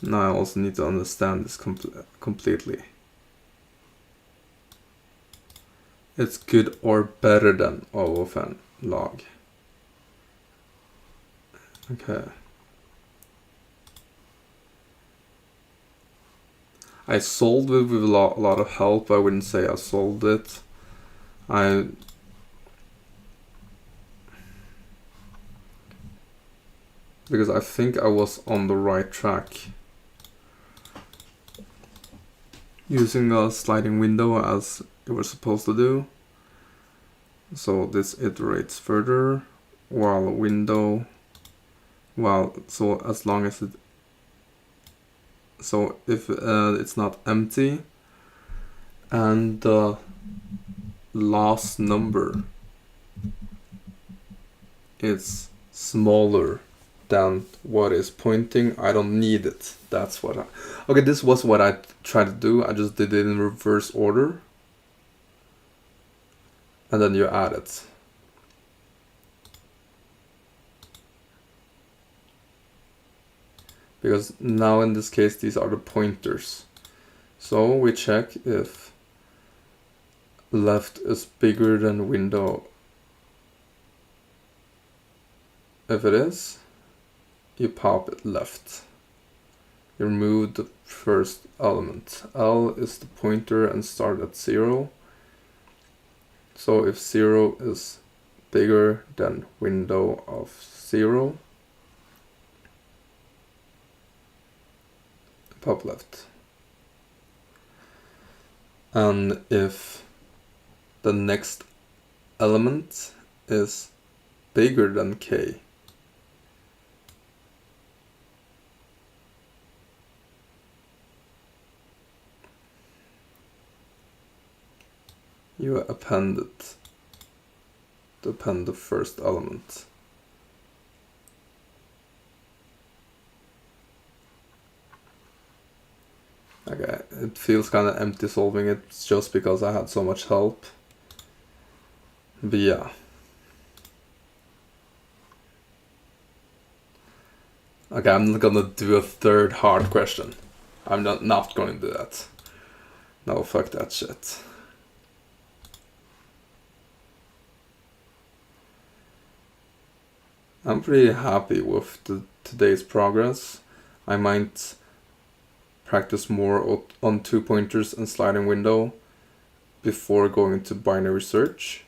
Now I also need to understand this completely. It's good or better than O of n log. Okay. I solved it with a lot of help. I wouldn't say I solved it. Because I think I was on the right track. Using a sliding window as it was supposed to do. So this iterates further while window, so as long as it, so if it's not empty and the last number is smaller than what is pointing, I don't need it. That's what okay, this was what I tried to do. I just did it in reverse order. And then you add it. Because now in this case, these are the pointers. So we check if left is bigger than window. If it is, you pop it left. You remove the first element. L is the pointer and start at 0. So if 0 is bigger than window of 0, pop left. And if the next element is bigger than k, you append it to append the first element. Okay, it feels kind of empty solving it just because I had so much help. But yeah. Okay, I'm not gonna do a third hard question. I'm not gonna do that. No, fuck that shit. I'm pretty happy with today's progress. I might practice more on 2 pointers and sliding window before going to binary search.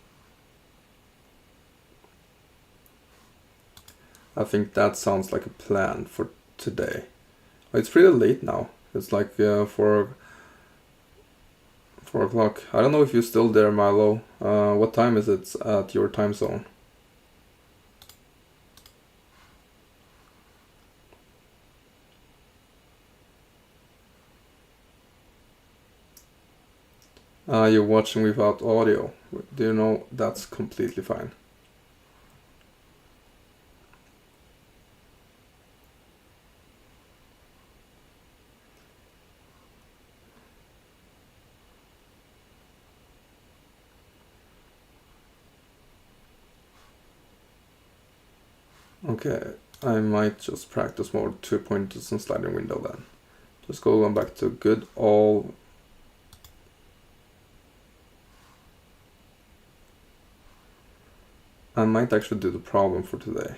I think that sounds like a plan for today. It's pretty late now. It's like 4 o'clock. I don't know if you're still there, Milo. What time is it at your time zone? You're watching without audio. Do you know that's completely fine? Okay, I might just practice more 2 pointers and sliding window then. Just going back to good all. I might actually do the problem for today.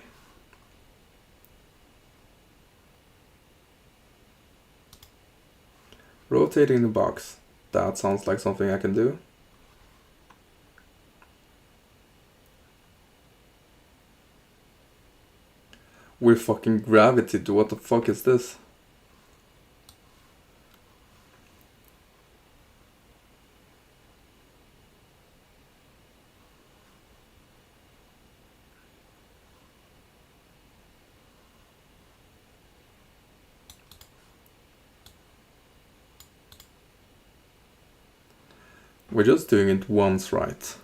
Rotating the box. That sounds like something I can do. We're fucking gravity. What the fuck is this? We're just doing it once, right?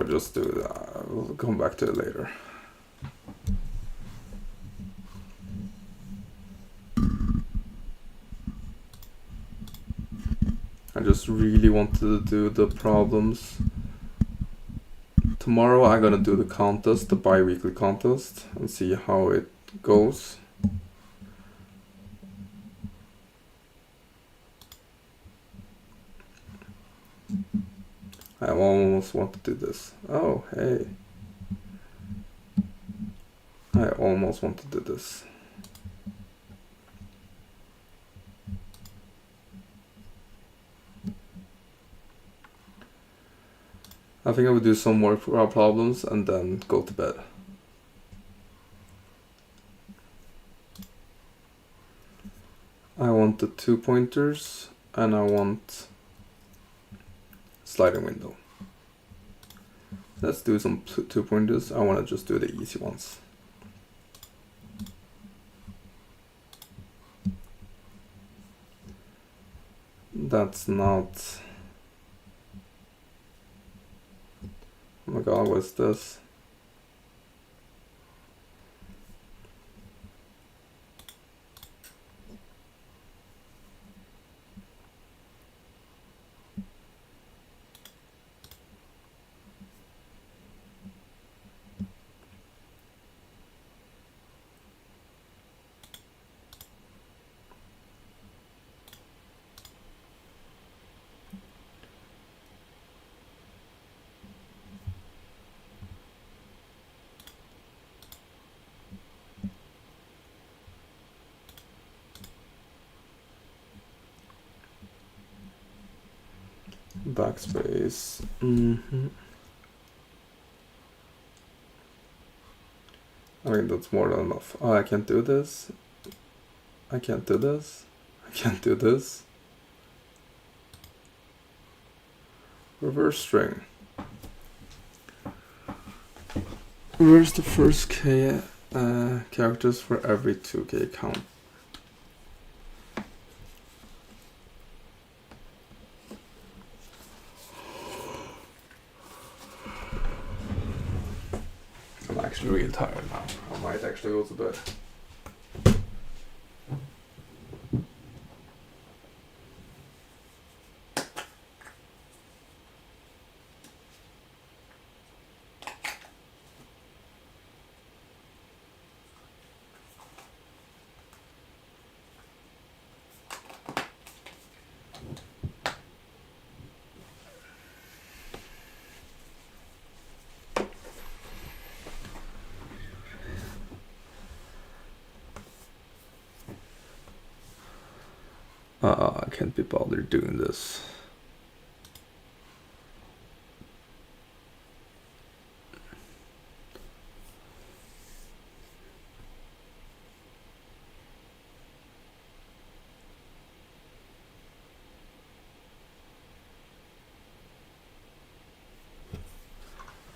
will just do that. We'll come back to it later. I just really want to do the problems. Tomorrow I'm gonna do the contest, the bi-weekly contest, and see how it goes. I almost want to do this. Oh, hey. I almost want to do this. I think I will do some more problems and then go to bed. I want the 2 pointers and I want sliding window. Let's do some 2 pointers. I want to just do the easy ones. That's not... Oh my god, what's this? Backspace. I think that's more than enough. Oh, I can't do this. I can't do this. I can't do this. Reverse string. Reverse the first K characters for every 2K count. I'm actually really tired now. I might actually go to bed. I can't be bothered doing this.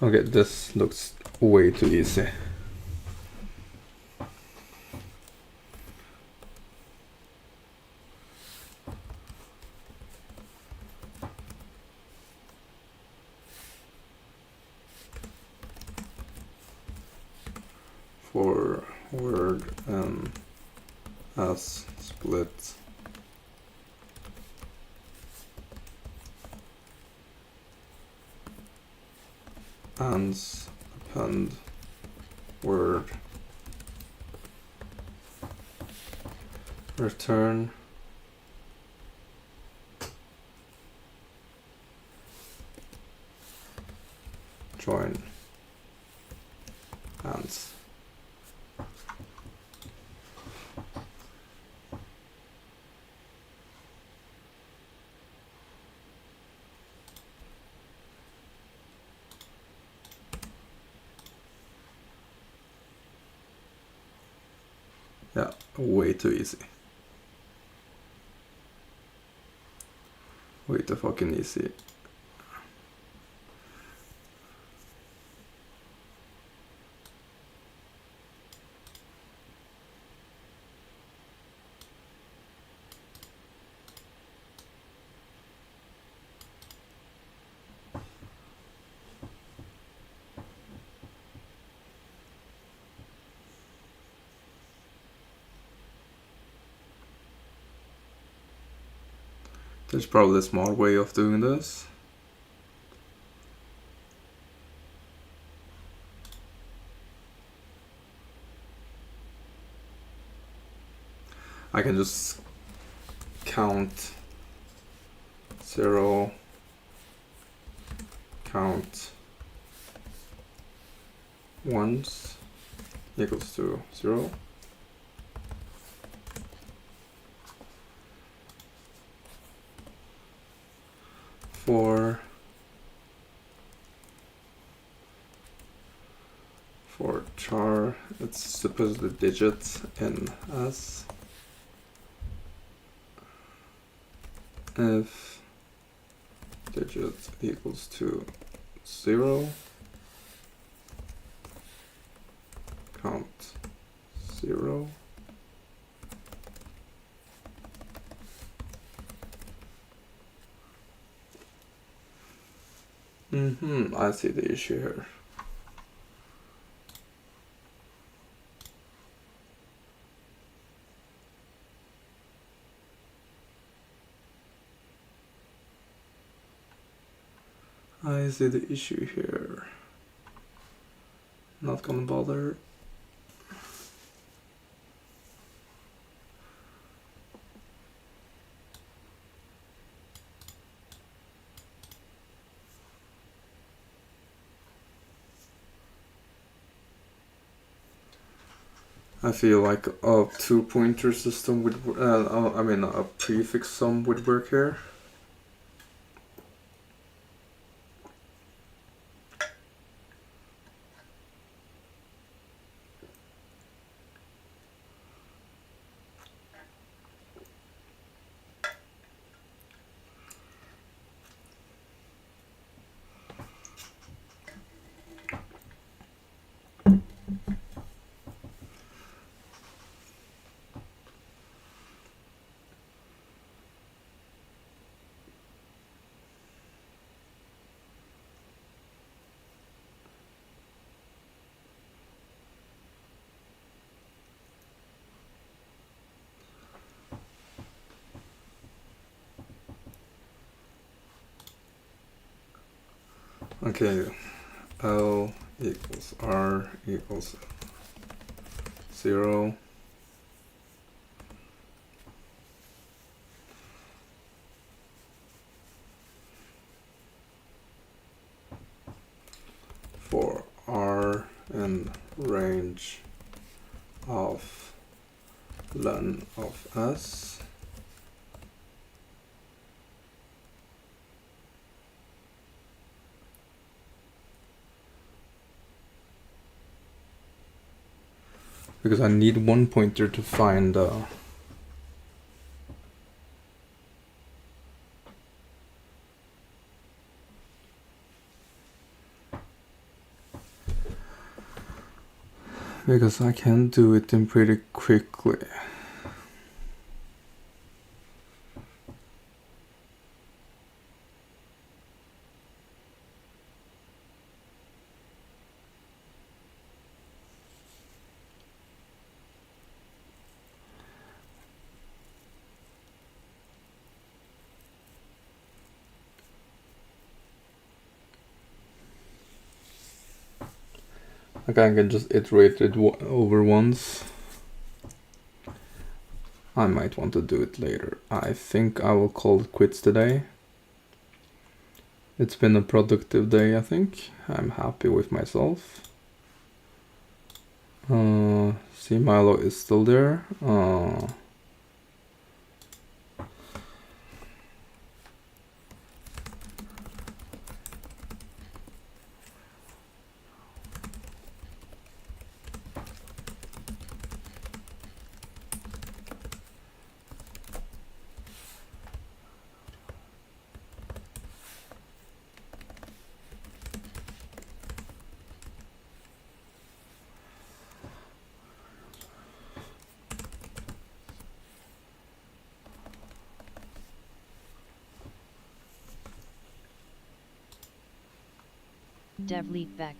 Okay, this looks way too easy. For word and as split ands append word return join ands. Yeah, way too easy. Way too fucking easy. There's probably a smart way of doing this. I can just count 0, count ones equals to 0. For char, it's supposedly digits in S. If digit equals to 0, count 0. I see the issue here. I see the issue here. Not gonna bother. I feel like a 2-pointer system would, I mean a prefix sum would work here. Okay, L equals R equals 0. For R in range of len of S. Because I need 1 pointer to find because I can do it in pretty quickly. Like I can just iterate it over once. I might want to do it later. I think I will call it quits today. It's been a productive day, I think. I'm happy with myself. See, Milo is still there. Dev Leet Beck.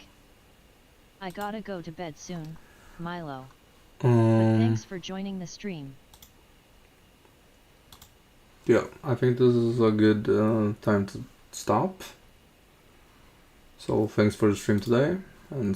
I gotta go to bed soon, Milo. But thanks for joining the stream. Yeah, I think this is a good time to stop. So thanks for the stream today, and